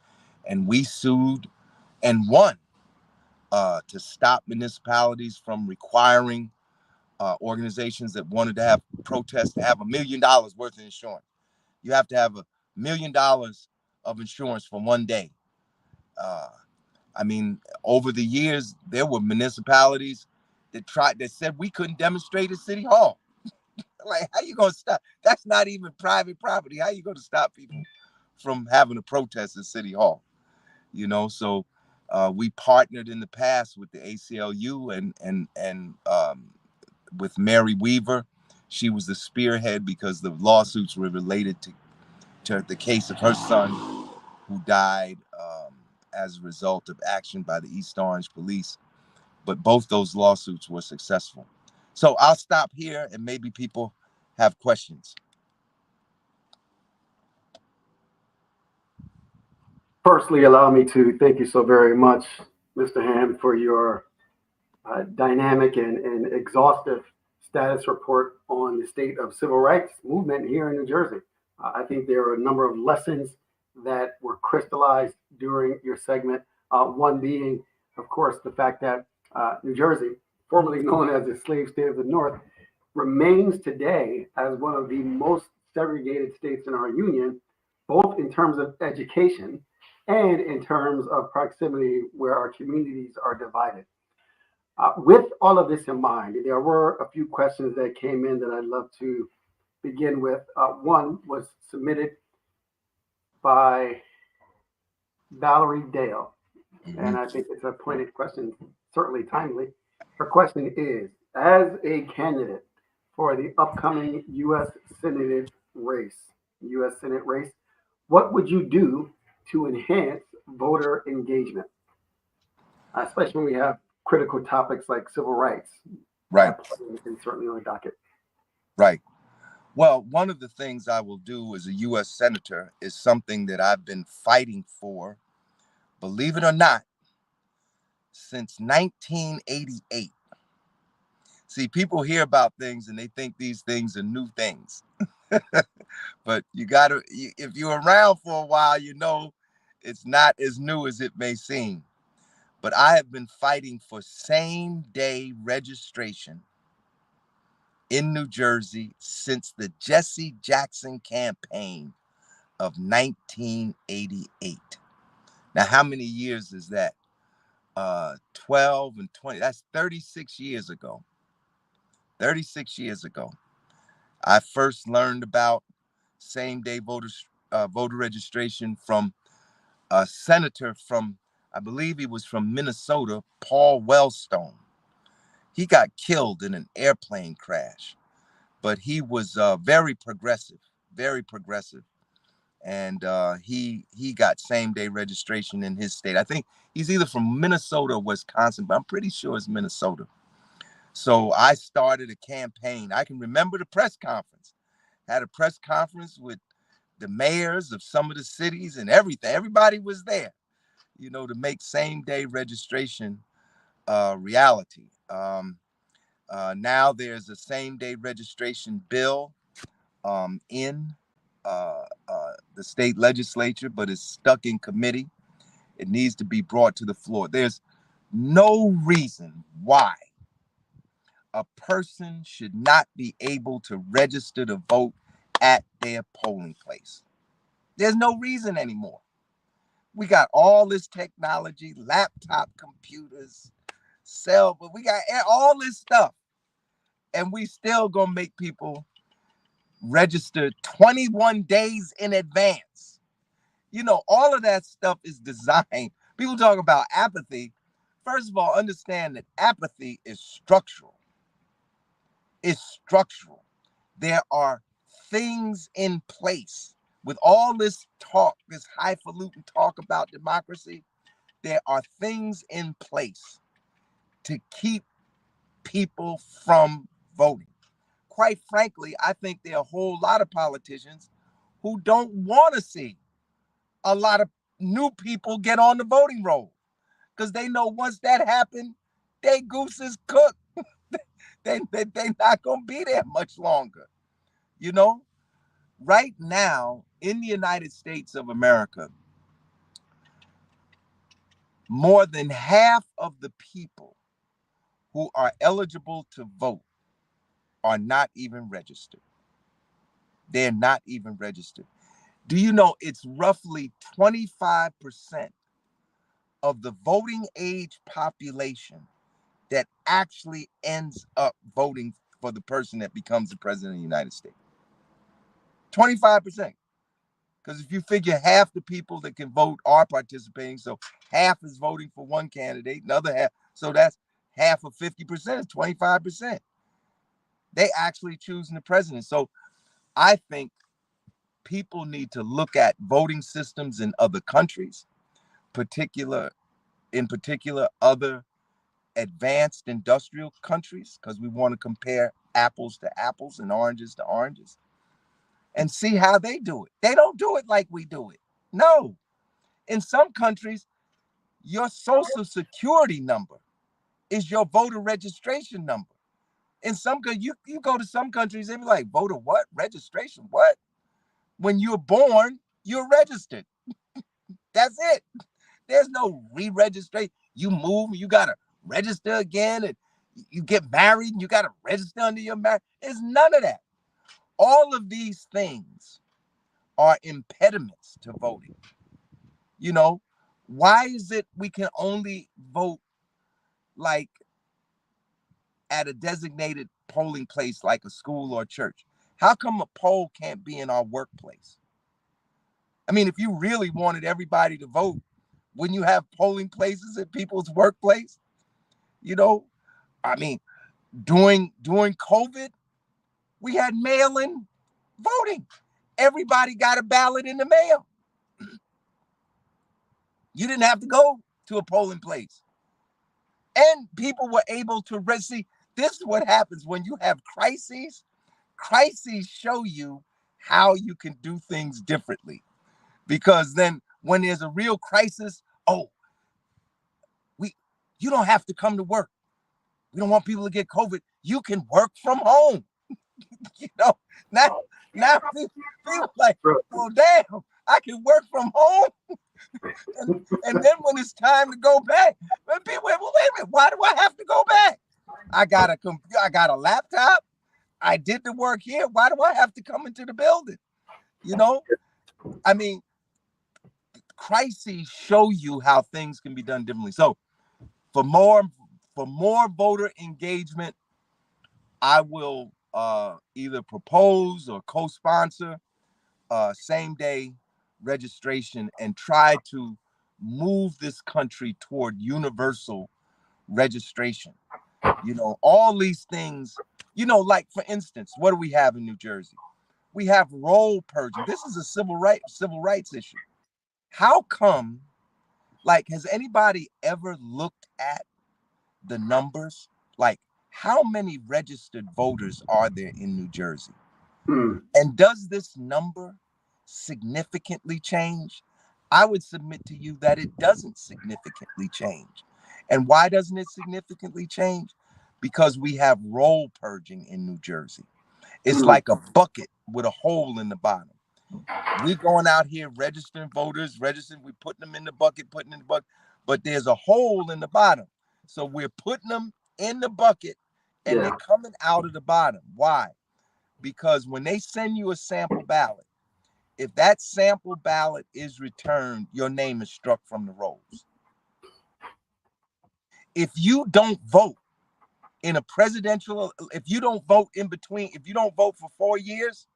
and we sued and won, to stop municipalities from requiring organizations that wanted to have protests to have $1 million worth of insurance. You have to have $1 million of insurance for one day. Uh, I mean, over the years, there were municipalities that said we couldn't demonstrate at City Hall. Like, how you gonna stop? That's not even private property. How you gonna stop people from having a protest at City Hall? So we partnered in the past with the ACLU and with Mary Weaver. She was the spearhead because the lawsuits were related to the case of her son who died as a result of action by the East Orange police. But both those lawsuits were successful. So I'll stop here and maybe people have questions. Firstly, allow me to thank you so very much, Mr. Hamm, for your dynamic and exhaustive status report on the state of civil rights movement here in New Jersey. I think there are a number of lessons that were crystallized during your segment. One being, of course, the fact that New Jersey, formerly known as the slave state of the North, remains today as one of the most segregated states in our union, both in terms of education and in terms of proximity where our communities are divided. With all of this in mind, there were a few questions that came in that I'd love to begin with. One was submitted by Valerie Dale, and I think it's a pointed question, certainly timely. Her question is, as a candidate for the upcoming U.S. Senate race, what would you do to enhance voter engagement, especially when we have critical topics like civil rights, Right. And certainly on the docket. Right. Well, one of the things I will do as a U.S. Senator is something that I've been fighting for, believe it or not, since 1988. See, people hear about things and they think these things are new things. But if you're around for a while, it's not as new as it may seem. But I have been fighting for same-day registration in New Jersey since the Jesse Jackson campaign of 1988. Now, how many years is that? 12 and 20. That's 36 years ago. 36 years ago. I first learned about same-day voter registration from a senator from, I believe he was from Minnesota, Paul Wellstone. He got killed in an airplane crash, but he was very progressive, very progressive. And he got same-day registration in his state. I think he's either from Minnesota or Wisconsin, but I'm pretty sure it's Minnesota. So I started a campaign. I can remember the press conference. Had a press conference with the mayors of some of the cities and everything. Everybody was there, to make same-day registration reality. Now there's a same-day registration bill in the state legislature, but it's stuck in committee. It needs to be brought to the floor. There's no reason why a person should not be able to register to vote at their polling place. There's no reason anymore. We got all this technology, laptop computers, but we got all this stuff. And we still gonna make people register 21 days in advance. All of that stuff is designed. People talk about apathy. First of all, understand that apathy is structural. It's structural. There are things in place. With all this talk, this highfalutin talk about democracy, there are things in place to keep people from voting. Quite frankly, I think there are a whole lot of politicians who don't want to see a lot of new people get on the voting roll because they know once that happens, they goose is cooked. They're not going to be there much longer. Right now in the United States of America, more than half of the people who are eligible to vote are not even registered. They're not even registered. Do you know it's roughly 25% of the voting age population that actually ends up voting for the person that becomes the president of the United States? 25%. Because if you figure half the people that can vote are participating, so half is voting for one candidate, another half, so that's half of 50% is 25%. They actually choosing the president. So I think people need to look at voting systems in other countries, in particular other advanced industrial countries, because we want to compare apples to apples and oranges to oranges, and see how they do it. They don't do it like we do it. No. In some countries, your social security number is your voter registration number. In some you go to some countries, they be like, voter what? Registration what? When you're born, you're registered. That's it. There's no re-registration. You move, you gotta register again, and you get married, and you gotta register under your marriage. There's none of that. All of these things are impediments to voting. You know, why is it we can only vote like at a designated polling place like a school or church? How come a poll can't be in our workplace? I mean, if you really wanted everybody to vote, wouldn't you have polling places at people's workplace? You know, I mean, during COVID, we had mail-in voting. Everybody got a ballot in the mail. You didn't have to go to a polling place. And people were able to see. This is what happens when you have crises. Crises show you how you can do things differently. Because then when there's a real crisis, you don't have to come to work. We don't want people to get COVID. You can work from home. Now people like, well, damn, I can work from home. and then when it's time to go back, people, wait a minute, why do I have to go back? I got a laptop. I did the work here. Why do I have to come into the building? I mean, crises show you how things can be done differently. So for more voter engagement, I will either propose or co-sponsor same-day registration and try to move this country toward universal registration. All these things, like for instance, what do we have in New Jersey? We have roll purging. This is a civil rights issue. How come, has anybody ever looked at the numbers? Like, how many registered voters are there in New Jersey? And does this number significantly change? I would submit to you that it doesn't significantly change. And why doesn't it significantly change? Because we have roll purging in New Jersey. It's like a bucket with a hole in the bottom. We going out here registering voters, we putting them in the bucket, but there's a hole in the bottom. So we're putting them in the bucket and they're coming out of the bottom. Why? Because when they send you a sample ballot, if that sample ballot is returned, your name is struck from the rolls. If you don't vote in a presidential, if you don't vote for 4 years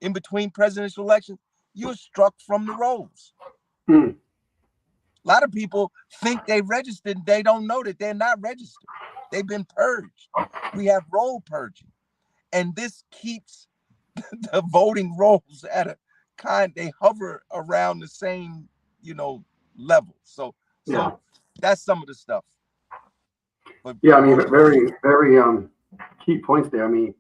in between presidential elections, you're struck from the rolls. A lot of people think they registered. They don't know that they're not registered. They've been purged. We have roll purging. And this keeps the voting rolls at they hover around the same, level. So that's some of the stuff. But I mean, very, very key points there. I mean,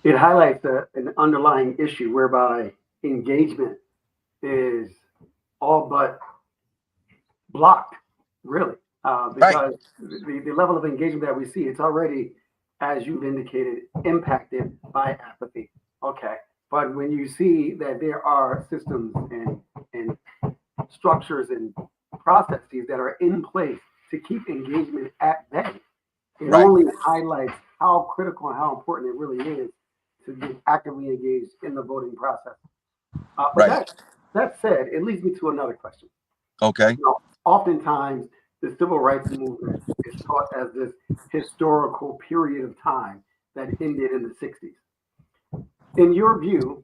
it highlights an underlying issue whereby engagement is all but blocked, really, because the level of engagement that we see, it's already, as you've indicated, impacted by apathy. Okay. But when you see that there are systems and structures and processes that are in place to keep engagement at bay. It Right. only highlights how critical and how important it really is to be actively engaged in the voting process. But Right. that said, it leads me to another question. Okay. You know, oftentimes the civil rights movement is taught as this historical period of time that ended in the 60s. In your view,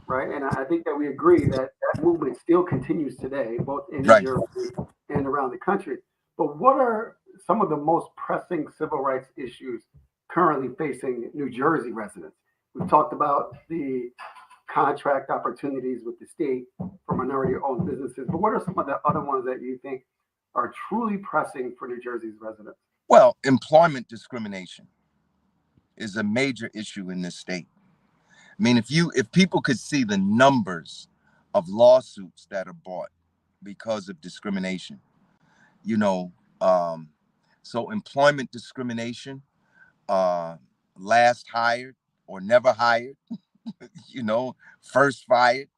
right, and I think that we agree that that movement still continues today, both in New Right. Jersey and around the country. But what are some of the most pressing civil rights issues currently facing New Jersey residents? We've talked about the contract opportunities with the state for minority-owned businesses, but what are some of the other ones that you think are truly pressing for New Jersey's residents? Well, employment discrimination is a major issue in this state. I mean, if people could see the numbers of lawsuits that are brought because of discrimination, you know, so employment discrimination, uh, last hired or never hired, you know, first fired,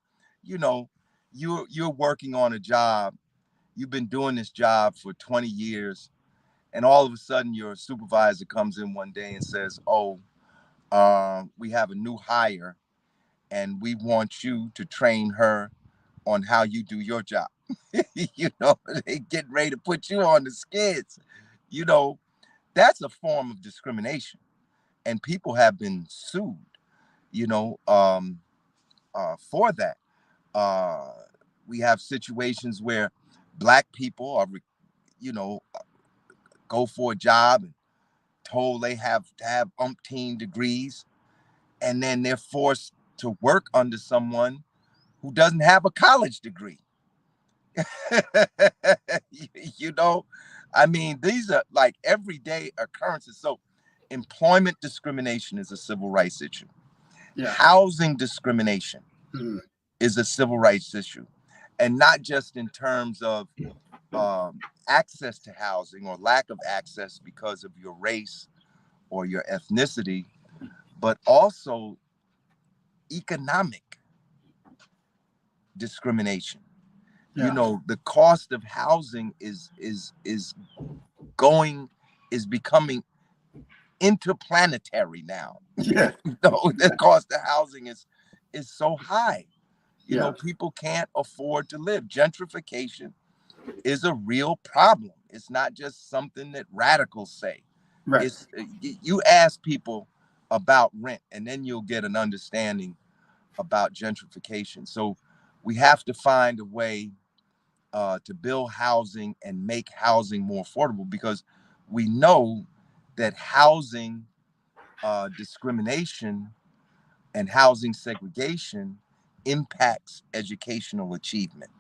you know, you're working on a job, you've been doing this job for 20 years, and all of a sudden your supervisor comes in one day and says, "Oh, we have a new hire, and we want you to train her on how you do your job." You know, they get ready to put you on the skids. You know, that's a form of discrimination, and people have been sued. You know, for that. Uh, we have situations where black people are, you know, go for a job and told they have to have umpteen degrees, and then they're forced to work under someone who doesn't have a college degree. You know, I mean, these are like everyday occurrences. So employment discrimination is a civil rights issue. Yeah. Housing discrimination Mhm. is a civil rights issue, and not just in terms of access to housing or lack of access because of your race or your ethnicity, but also economic discrimination. You Yeah. know, the cost of housing is going is becoming interplanetary now. Yeah. You know, the cost of housing is so high. You know, Yeah. people can't afford to live. Gentrification is a real problem. It's not just something that radicals say. Right. It's you ask people about rent, and then you'll get an understanding about gentrification. So we have to find a way to build housing and make housing more affordable, because we know that housing discrimination and housing segregation impacts educational achievement.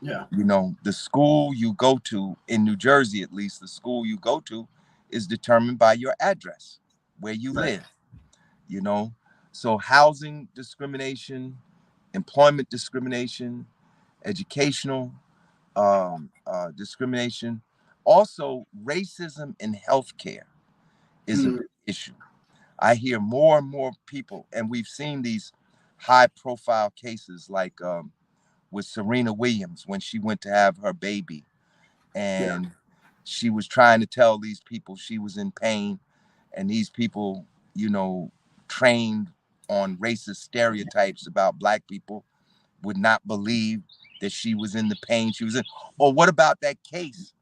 Yeah. You know, the school you go to in New Jersey, at least the school you go to, is determined by your address, where you Right. live, you know. So housing discrimination, employment discrimination, educational discrimination, also racism in healthcare is a Mhm. big issue. I hear more and more people, and we've seen these high profile cases like with Serena Williams when she went to have her baby, Yeah. and she was trying to tell these people she was in pain, and these people, you know, trained on racist stereotypes about black people, would not believe that she was in the pain she was in. Or what about that case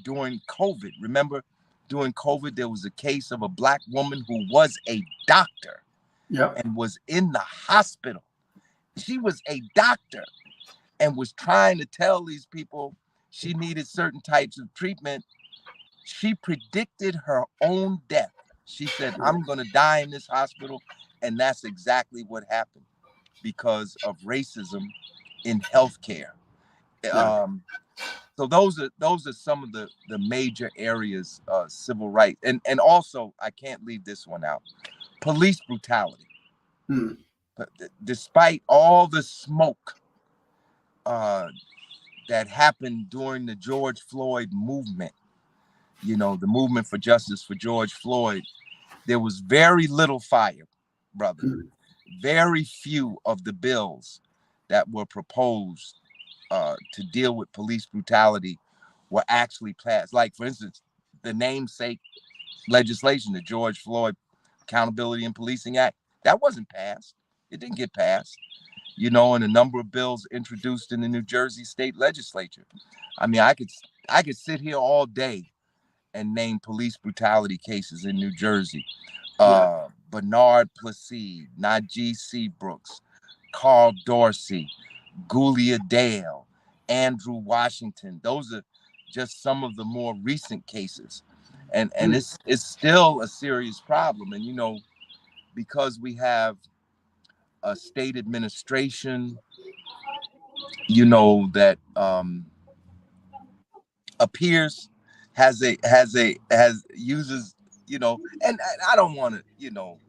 during COVID? Remember, during COVID, there was a case of a black woman who was a doctor Yep. and was in the hospital. She was a doctor and was trying to tell these people she needed certain types of treatment. She predicted her own death. She said, "I'm going to die in this hospital." And that's exactly what happened because of racism in healthcare. Yeah. Um, so those are some of the major areas, civil rights, and also I can't leave this one out: police brutality. Mhm. But despite all the smoke uh, that happened during the George Floyd movement, you know, the movement for justice for George Floyd, there was very little fire, brother. Mhm. Very few of the bills that were proposed to deal with police brutality were actually passed. Like, for instance, the namesake legislation, the George Floyd Accountability and Policing Act, that wasn't passed. It didn't get passed, you know, and a number of bills introduced in the New Jersey state legislature. I mean, I could sit here all day and name police brutality cases in New Jersey. Yeah. Bernard Placide, Najee Seabrooks, Carl Dorsey, Gulia Dale, Andrew Washington. Those are just some of the more recent cases. And it's still a serious problem. And, you know, because we have a state administration, you know, that appears has uses, you know, and I don't want to, you know,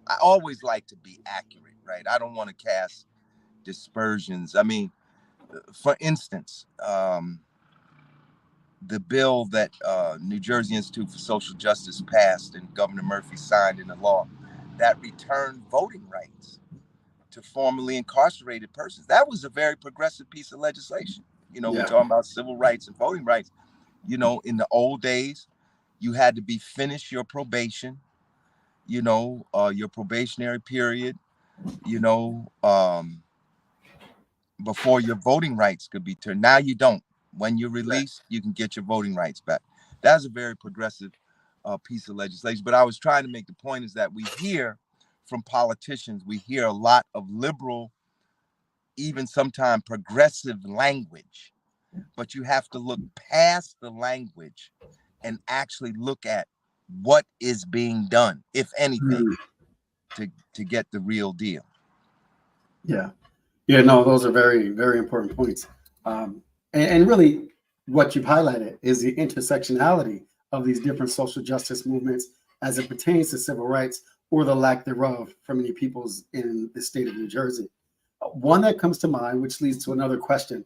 I always like to be accurate, right? I don't want to cast dispersions. I mean, for instance, the bill that New Jersey Institute for Social Justice passed and Governor Murphy signed into law that returned voting rights to formerly incarcerated persons. That was a very progressive piece of legislation. You know, we're Yeah. talking about civil rights and voting rights. You know, in the old days, you had to be finished your probation, you know, your probationary period, you know, before your voting rights could be turned. Now you don't. When you're Right. released, you can get your voting rights back. That's a very progressive piece of legislation. But I was trying to make the point is that we hear from politicians, we hear a lot of liberal, even sometimes progressive language, but you have to look past the language and actually look at what is being done, if anything, Mm. to get the real deal. Yeah. Yeah, no, those are very, very important points. And really, what you've highlighted is the intersectionality of these different social justice movements as it pertains to civil rights or the lack thereof for many peoples in the state of New Jersey. One that comes to mind, which leads to another question,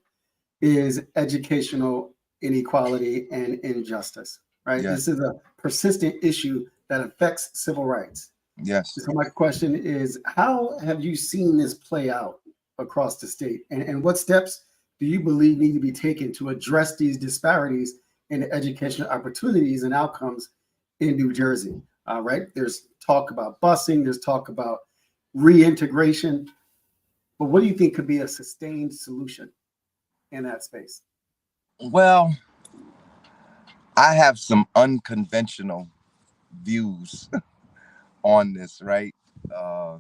is educational inequality and injustice, right? This Yes, is a persistent issue that affects civil rights. yes. So my question is, how have you seen this play out across the state? And what steps do you believe need to be taken to address these disparities in the educational opportunities and outcomes in New Jersey? Right? There's talk about busing, there's talk about reintegration, but what do you think could be a sustained solution in that space? Well, I have some unconventional views on this, right? Uh,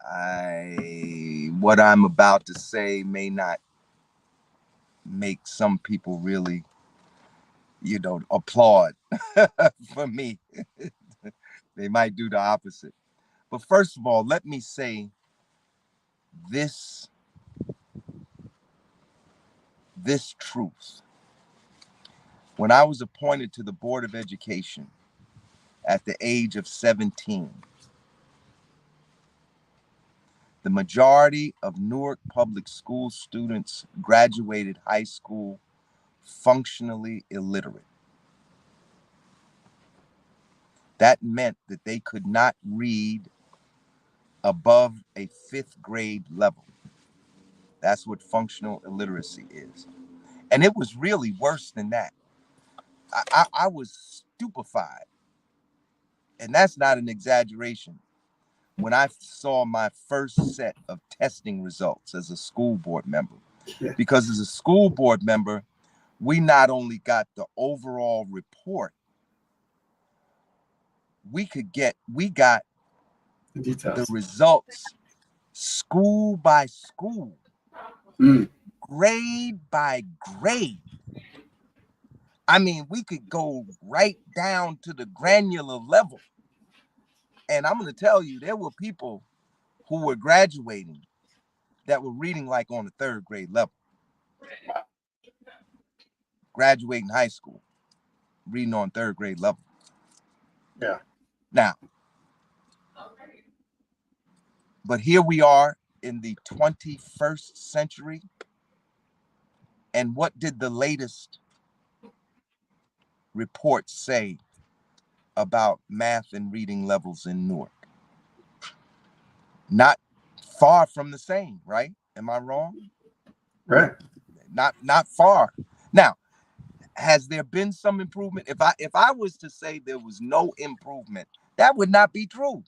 I what I'm about to say may not make some people really, you know, applaud for me. They might do the opposite. But first of all, let me say this this truth. When I was appointed to the Board of Education at the age of 17, the majority of Newark public school students graduated high school functionally illiterate. That meant that they could not read above a fifth grade level. That's what functional illiteracy is. And it was really worse than that. I was stupefied, and that's not an exaggeration, when I saw my first set of testing results as a school board member. Yeah, Because as a school board member, we not only got the overall report, we got the the details. results school by school, Mm, grade by grade. I mean, we could go right down to the granular level. And I'm going to tell you, there were people who were graduating that were reading like on the third grade level, graduating high school, reading on third grade level. yeah, Now, but here we are in the 21st century. And what did the latest reports say about math and reading levels in Newark? Not far from the same, right? Am I wrong? right. not far. Now, has there been some improvement? If I was to say there was no improvement, that would not be true.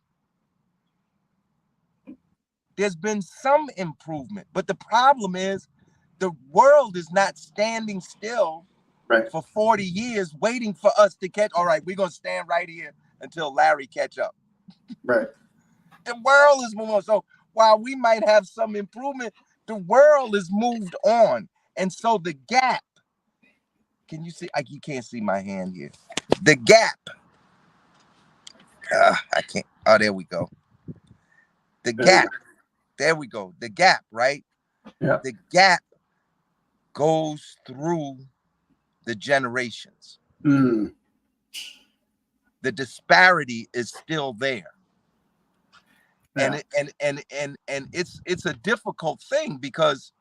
There's been some improvement, but the problem is the world is not standing still Right. for 40 years waiting for us to catch. All right, we're gonna stand right here until Larry catch up. Right. The world is moving on. So while we might have some improvement, the world is moved on. And so the gap, can you see? You can't see my hand here. The gap. I can't. Oh, there we go. The There you gap. There we go. The gap, right? go. Yeah. The gap goes through the generations. Mm. The disparity is still there. Yeah. And it's a difficult thing because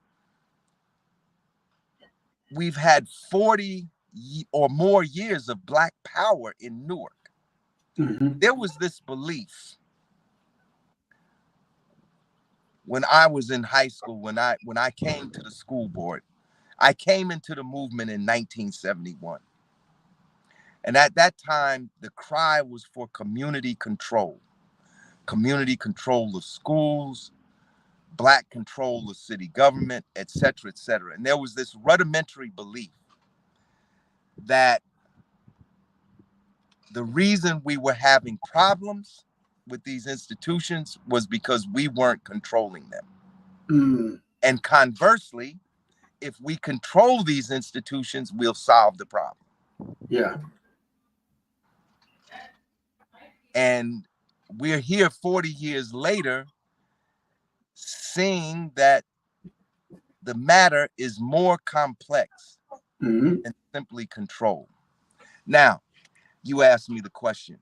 we've had 40 or more years of Black power in Newark. Mm-hmm. There was this belief when I was in high school, when I came to the school board. I came into the movement in 1971. And at that time, the cry was for community control of schools, Black control of city government, et cetera, et cetera. And there was this rudimentary belief that the reason we were having problems with these institutions was because we weren't controlling them. Mm. And conversely, if we control these institutions, we'll solve the problem. Yeah. And we're here 40 years later, seeing that the matter is more complex Mm-hmm. than simply control. Now, you asked me the question,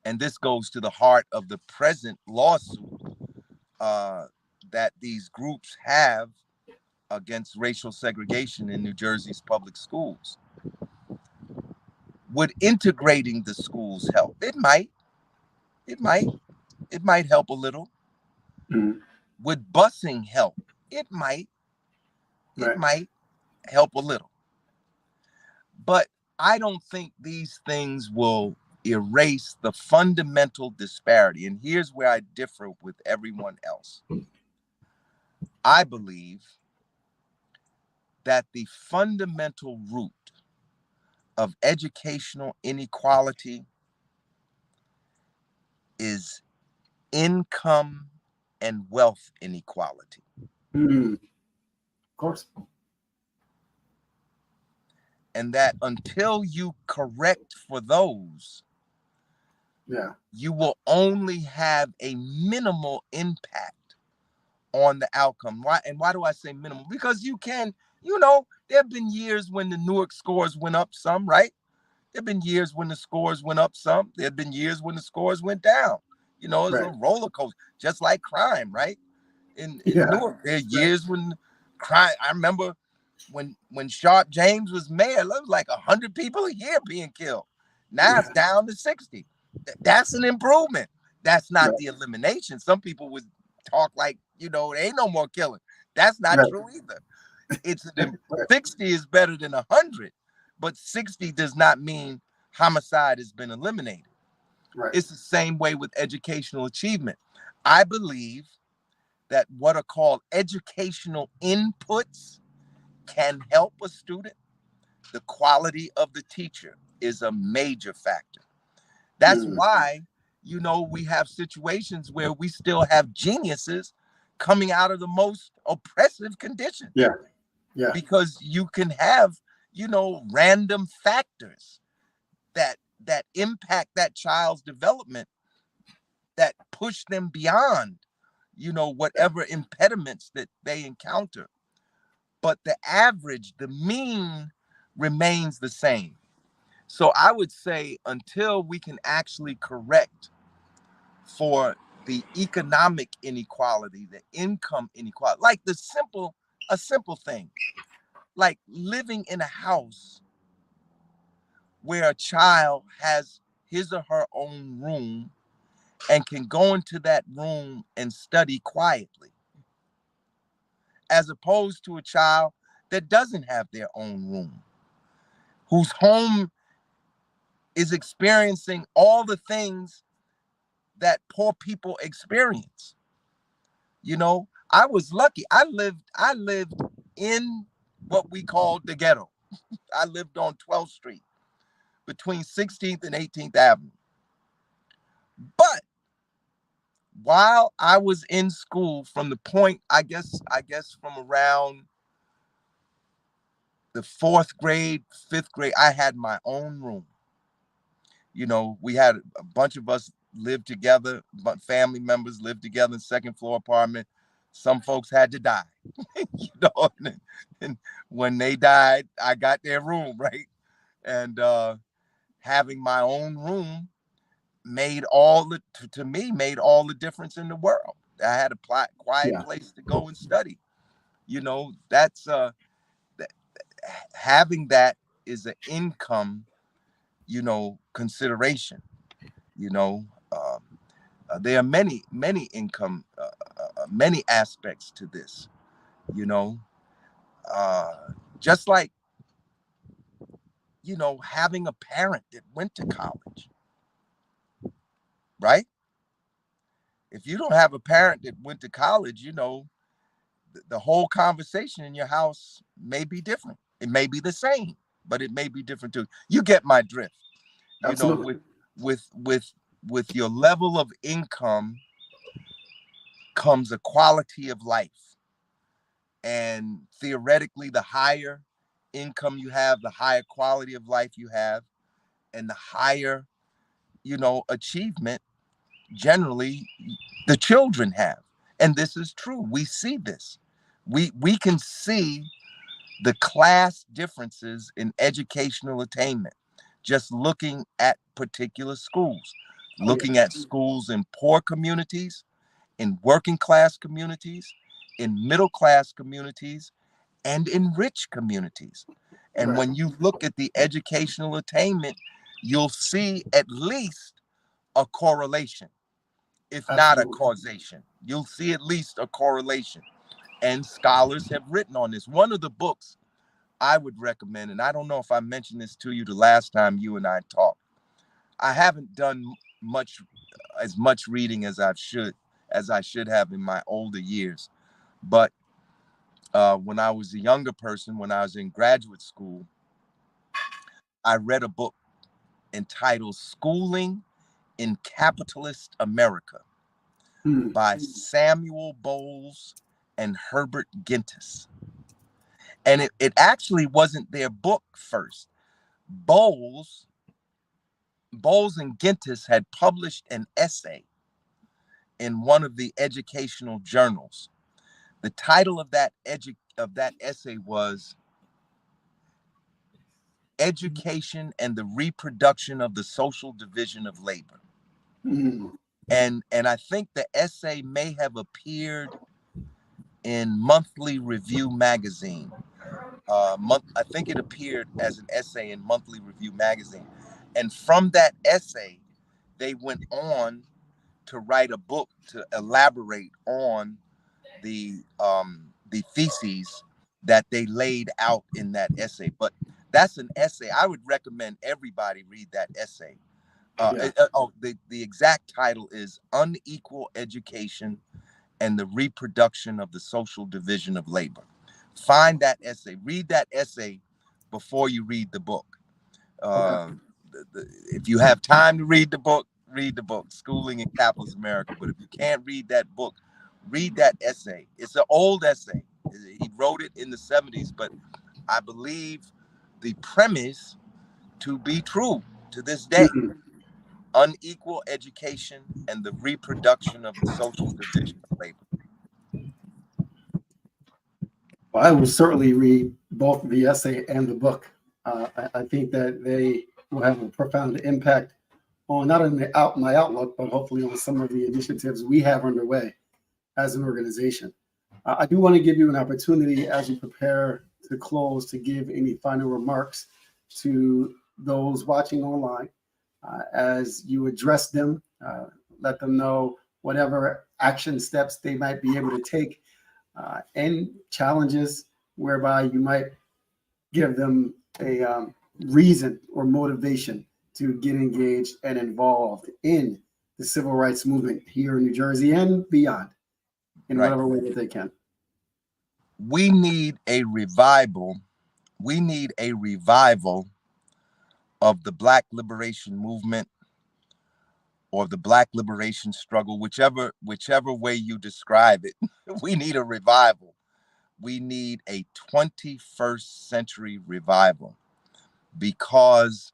and this goes to the heart of the present lawsuit that these groups have against racial segregation in New Jersey's public schools. Would integrating the schools help? It might. It might. It might help a little. Mm. Would busing help? It might. It Right. might help a little. But I don't think these things will erase the fundamental disparity. And here's where I differ with everyone else. I believe that the fundamental root of educational inequality is income and wealth inequality. Mm. Of course. And that until you correct for those, Yeah. you will only have a minimal impact on the outcome. Why? And why do I say minimal? Because you can, there have been years when the Newark scores went up some, right? There have been years when the scores went up some. There have been years when the scores went down. It's a Right. roller coaster, just like crime, right? In Yeah. Newark, there are Right. years when crime. I remember when Sharp James was mayor, there was like 100 people a year being killed. Now it's Yeah. down to 60. That's an improvement. That's not Right. the elimination. Some people would talk like, there ain't no more killing. That's not Right. true either. It's Right. 60 is better than 100, but 60 does not mean homicide has been eliminated. Right. It's the same way with educational achievement. I believe that what are called educational inputs can help a student. The quality of the teacher is a major factor. That's Mm. why, we have situations where we still have geniuses coming out of the most oppressive conditions. Yeah. Yeah. Because you can have, random factors that impact that child's development, that push them beyond, whatever impediments that they encounter. But the average, the mean remains the same. So I would say until we can actually correct for the economic inequality, the income inequality, like a simple thing, like living in a house where a child has his or her own room and can go into that room and study quietly, as opposed to a child that doesn't have their own room, whose home is experiencing all the things that poor people experience. You know, I was lucky. I lived in what we called the ghetto. I lived on 12th Street between 16th and 18th Avenue. But while I was in school, from the point, I guess from around the 4th grade, 5th grade, I had my own room. You know, we had a bunch of us lived together, but family members lived together in second floor apartment. Some folks had to die, you know, and when they died, I got their room, right? And having my own room made all the, to me, made all the difference in the world. I had a quiet place to go and study. You know, that's having that is an income, you know, consideration. You know, there are many income, many aspects to this. You know, just like, you know, having a parent that went to college, right? If you don't have a parent that went to college, you know, the whole conversation in your house may be different. It may be the same, but it may be different too. You get my drift. You know, Absolutely. with your level of income comes a quality of life. And theoretically, the higher income you have, the higher quality of life you have, and the higher, you know, achievement generally the children have. And this is true. We see this. We can see the class differences in educational attainment just looking at particular schools, Oh, yeah. looking at schools in poor communities, in working class communities, in middle class communities, and in rich communities. And Right. when you look at the educational attainment, you'll see at least a correlation, if not a Absolutely. causation. You'll see at least a correlation. And scholars have written on this. One of the books I would recommend, and I don't know if I mentioned this to you the last time you and I talked. I haven't done as much reading as I should have in my older years. But when I was a younger person, when I was in graduate school, I read a book entitled Schooling in Capitalist America Mm. by Samuel Bowles and Herbert Gintis. And it actually wasn't their book first. Bowles and Gintis had published an essay in one of the educational journals. The title of that essay was Education and the Reproduction of the Social Division of Labor. Mm. And I think the essay may have appeared in Monthly Review magazine. I think it appeared as an essay in Monthly Review magazine. And from that essay, they went on to write a book to elaborate on the theses that they laid out in that essay. But that's an essay. I would recommend everybody read that essay. Yeah. The exact title is Unequal Education and the Reproduction of the Social Division of Labor. Find that essay. Read that essay before you read the book. Okay. If you have time to read the book, Schooling in Capitalist America. But if you can't read that book, read that essay. It's an old essay. He wrote it in the 70s, but I believe the premise to be true to this day. Mm. Unequal education and the reproduction of the social division of labor. Well, I will certainly read both the essay and the book. I think that they will have a profound impact on not only my outlook, but hopefully on some of the initiatives we have underway as an organization. I do want to give you an opportunity as you prepare to close to give any final remarks to those watching online as you address them, let them know whatever action steps they might be able to take and challenges whereby you might give them a reason or motivation to get engaged and involved in the civil rights movement here in New Jersey and beyond in Right. whatever way that they can. We need a revival. We need a revival of the Black liberation movement or the Black liberation struggle, whichever way you describe it. We need a revival. We need a 21st century revival because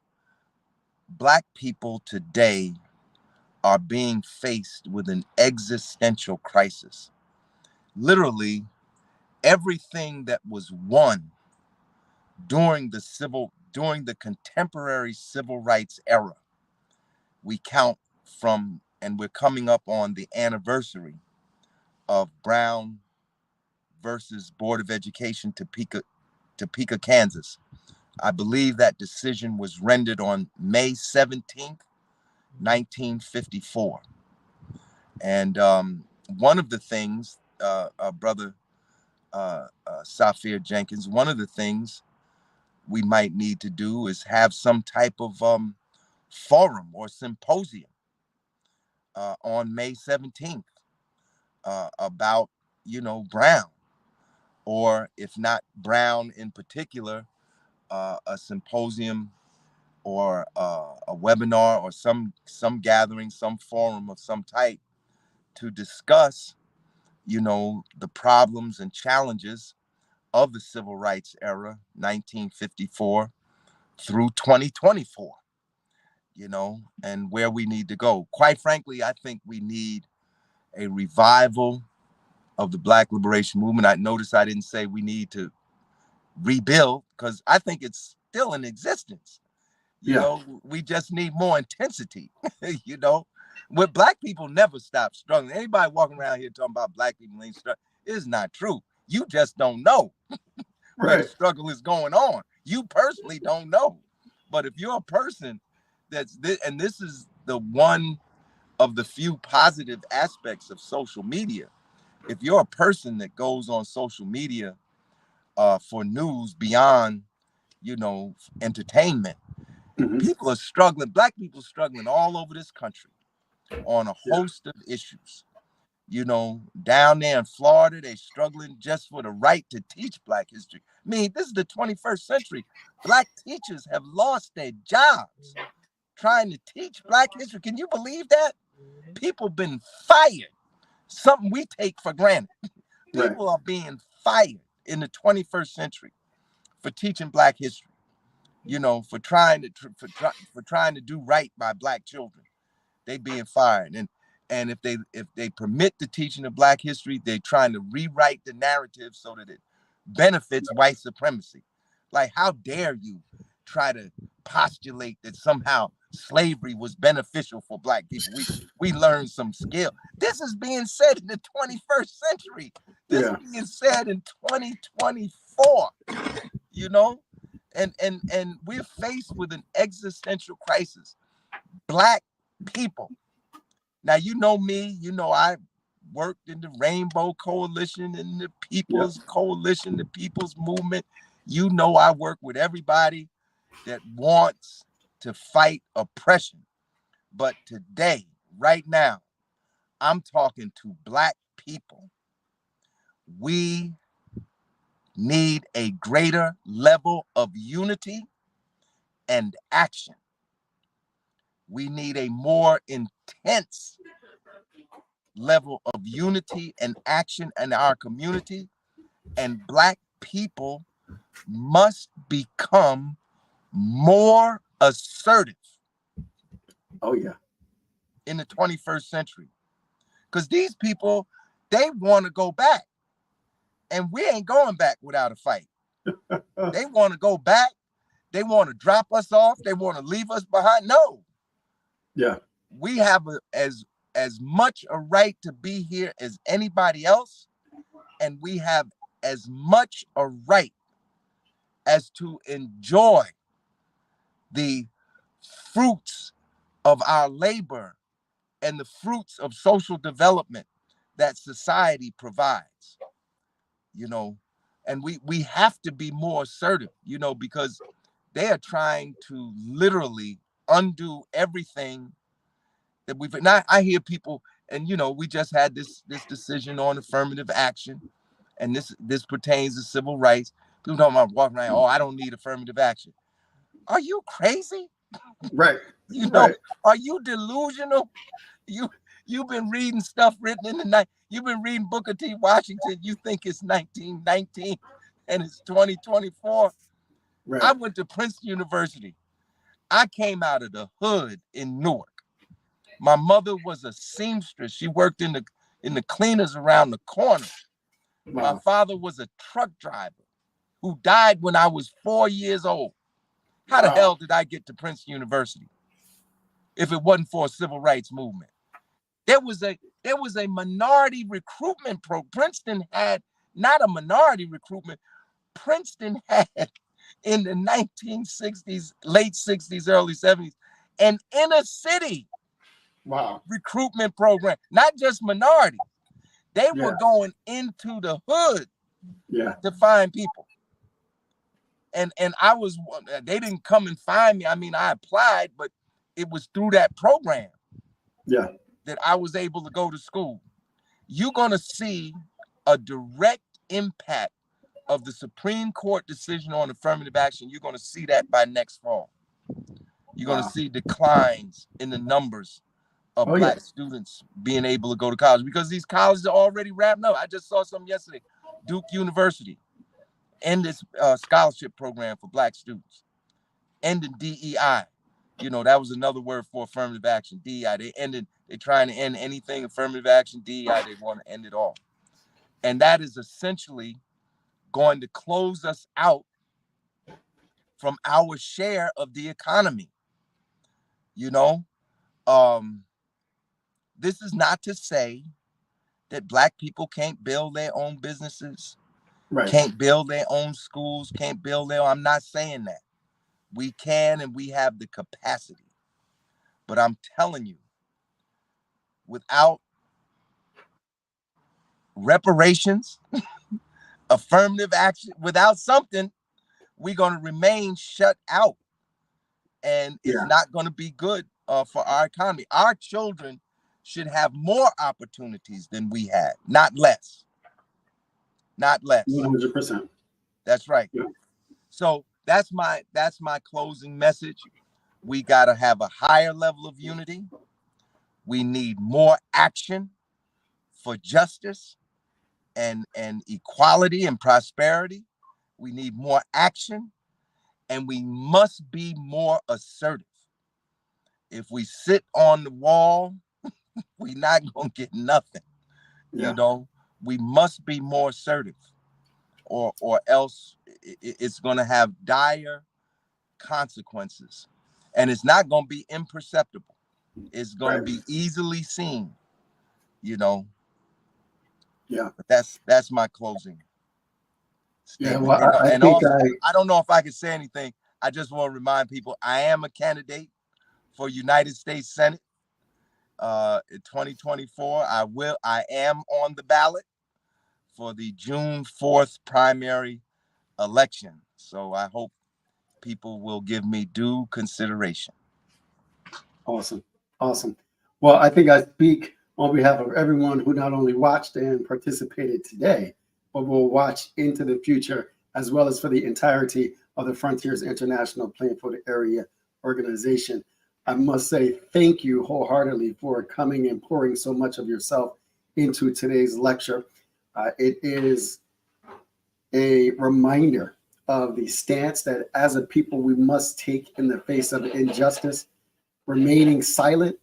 Black people today are being faced with an existential crisis. Literally, everything that was won during the contemporary civil rights era, we count from, and we're coming up on the anniversary of Brown versus Board of Education, Topeka, Kansas. I believe that decision was rendered on May 17th, 1954. And one of the things, brother Safir Jenkins, one of the things we might need to do is have some type of forum or symposium on May 17th about, Brown, or if not Brown in particular, a symposium or a webinar or some gathering, some forum of some type to discuss, the problems and challenges of the civil rights era, 1954 through 2024, and where we need to go. Quite frankly, I think we need a revival of the Black liberation movement. I noticed I didn't say we need to rebuild because I think it's still in existence. We just need more intensity. With Black people never stop struggling. Anybody walking around here talking about Black people ain't struggling, it's not true. You just don't know where the struggle is going on. You personally don't know. But if you're a person and this is the one of the few positive aspects of social media. If you're a person that goes on social media for news beyond, entertainment, people are struggling. Black people struggling all over this country on a host of issues. Down there in Florida, they're struggling just for the right to teach Black history. I mean, this is the 21st century. Black teachers have lost their jobs trying to teach Black history. Can you believe that? People been fired. Something we take for granted. People are being fired in the 21st century for teaching Black history. For trying to do right by Black children. They being fired. And if they permit the teaching of Black history, they're trying to rewrite the narrative so that it benefits white supremacy. Like, how dare you try to postulate that somehow slavery was beneficial for Black people? We learned some skill. This is being said in the 21st century. This is being said in 2024. And we're faced with an existential crisis. Black people. Now, you know me, I worked in the Rainbow Coalition and the People's Coalition, the People's Movement. I work with everybody that wants to fight oppression. But today, right now, I'm talking to Black people. We need a greater level of unity and action. We need a more intense level of unity and action in our community, and Black people must become more assertive. Oh, yeah. In the 21st century. Because these people, they want to go back. And we ain't going back without a fight. They want to go back. They want to drop us off. They want to leave us behind. No. Yeah. We have as much a right to be here as anybody else. And we have as much a right as to enjoy the fruits of our labor and the fruits of social development that society provides. you know, and we have to be more assertive, you know, because they are trying to literally undo everything that we've. Now I hear people, and you know, we just had this decision on affirmative action, and this pertains to civil rights. People talking about walking around, oh, I don't need affirmative action. Are you crazy? Right. You know, Right. are you delusional? You you've been reading stuff written in the night. You've been reading Booker T. Washington. You think it's 1919 and it's 2024. I Right. went to Princeton University. I came out of the hood in Newark. My mother was a seamstress. She worked in the cleaners around the corner. My Wow. father was a truck driver who died when I was 4 years old. How the Wow. hell did I get to Princeton University if it wasn't for a civil rights movement? There was a minority recruitment Princeton had not a minority recruitment. Princeton had in the 1960s, late 60s, early 70s, an inner city Wow. recruitment program, not just minority. They were Yeah. going into the hood Yeah. to find people. And I was, they didn't come and find me. I mean, I applied, but it was through that program Yeah. that I was able to go to school. You're going to see a direct impact of the Supreme Court decision on affirmative action. You're going to see that by next fall. You're going to Wow. see declines in the numbers of Oh yeah. Black students being able to go to college because these colleges are already wrapping up. I just saw something yesterday. Duke University ended scholarship program for Black students, ending DEI. You know, that was another word for affirmative action, DEI. They're trying to end anything affirmative action, DEI, they want to end it all. And that is essentially going to close us out from our share of the economy. You know, this is not to say that Black people can't build their own businesses, Right. can't build their own schools, can't build their own. I'm not saying that. We can and we have the capacity. But I'm telling you, without reparations, affirmative action, without something, we're going to remain shut out. And it's Yeah. not going to be good for our economy. Our children should have more opportunities than we had, not less. Not less. 100%. That's right. Yeah. So that's my closing message. We got to have a higher level of unity. We need more action for justice and equality and prosperity. We need more action, and we must be more assertive. If we sit on the wall, we're not gonna get nothing. You Yeah. know, we must be more assertive, or else it's gonna have dire consequences, and it's not gonna be imperceptible. It's gonna Right. be easily seen. You know, Yeah. but that's my closing Yeah. statement. Well, I And think also, I don't know if I can say anything. I just want to remind people I am a candidate for United States Senate in 2024. I am on the ballot for the June 4th primary election. So I hope people will give me due consideration. awesome. Awesome. Well, I think I speak on behalf of everyone who not only watched and participated today, but will watch into the future, as well as for the entirety of the Frontiers International Plainfield Area Organization. I must say thank you wholeheartedly for coming and pouring so much of yourself into today's lecture. It is a reminder of the stance that as a people we must take in the face of injustice. Remaining silent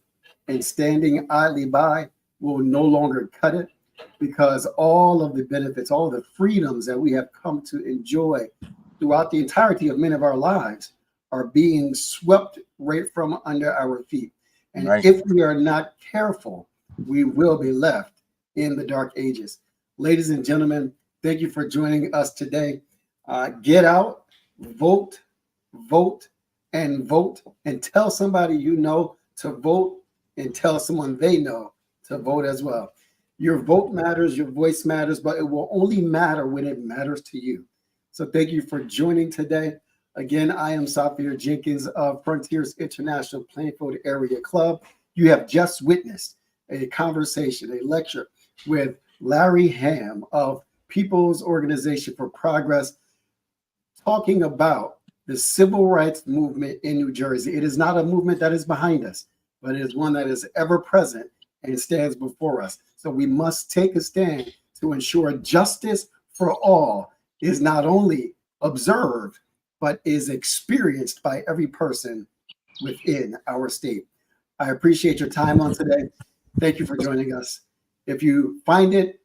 and standing idly by will no longer cut it, because all of the benefits, all of the freedoms that we have come to enjoy throughout the entirety of many of our lives are being swept right from under our feet. And Right. if we are not careful, we will be left in the dark ages. Ladies and gentlemen, thank you for joining us today. Get out, vote, vote, and vote, and tell somebody you know to vote, and tell someone they know to vote as well. Your vote matters, your voice matters, but it will only matter when it matters to you. So thank you for joining today. Again, I am Safir Jenkins of Frontiers International Plainfield Area Club. You have just witnessed a conversation, a lecture with Larry Hamm of People's Organization for Progress, talking about the civil rights movement in New Jersey. It is not a movement that is behind us, but it is one that is ever present and stands before us. So we must take a stand to ensure justice for all is not only observed, but is experienced by every person within our state. I appreciate your time on today. Thank you for joining us. If you find it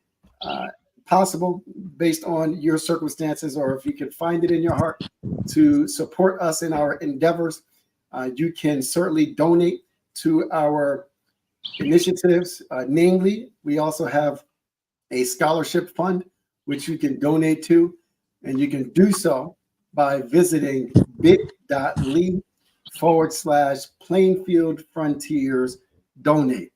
possible, based on your circumstances, or if you can find it in your heart to support us in our endeavors, you can certainly donate to our initiatives. Namely, we also have a scholarship fund, which you can donate to, and you can do so by visiting bit.ly/Plainfield Frontiers donate.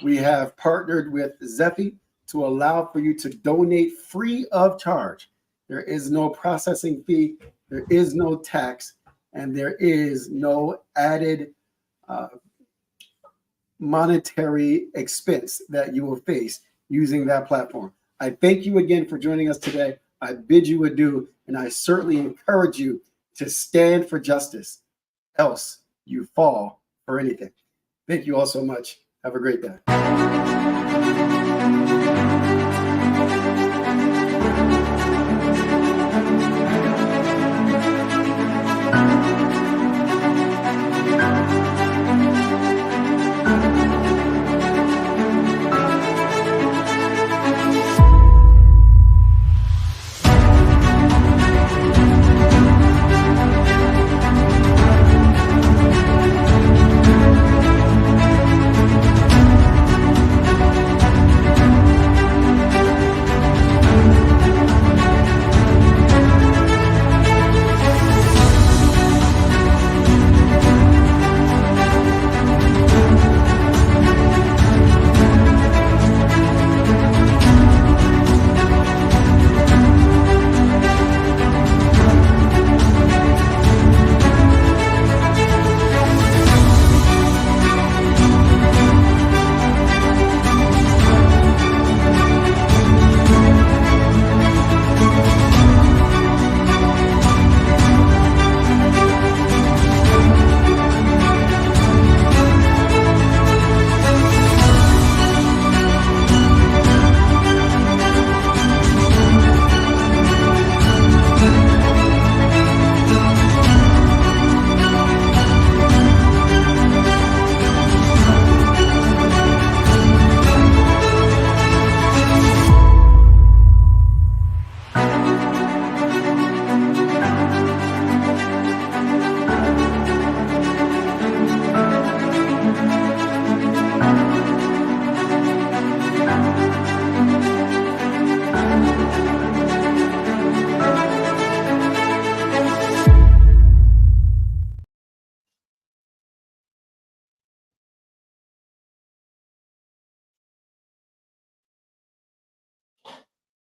We have partnered with Zephy to allow for you to donate free of charge. There is no processing fee, there is no tax, and there is no added monetary expense that you will face using that platform. I thank you again for joining us today. I bid you adieu, and I certainly encourage you to stand for justice, else you fall for anything. Thank you all so much. Have a great day.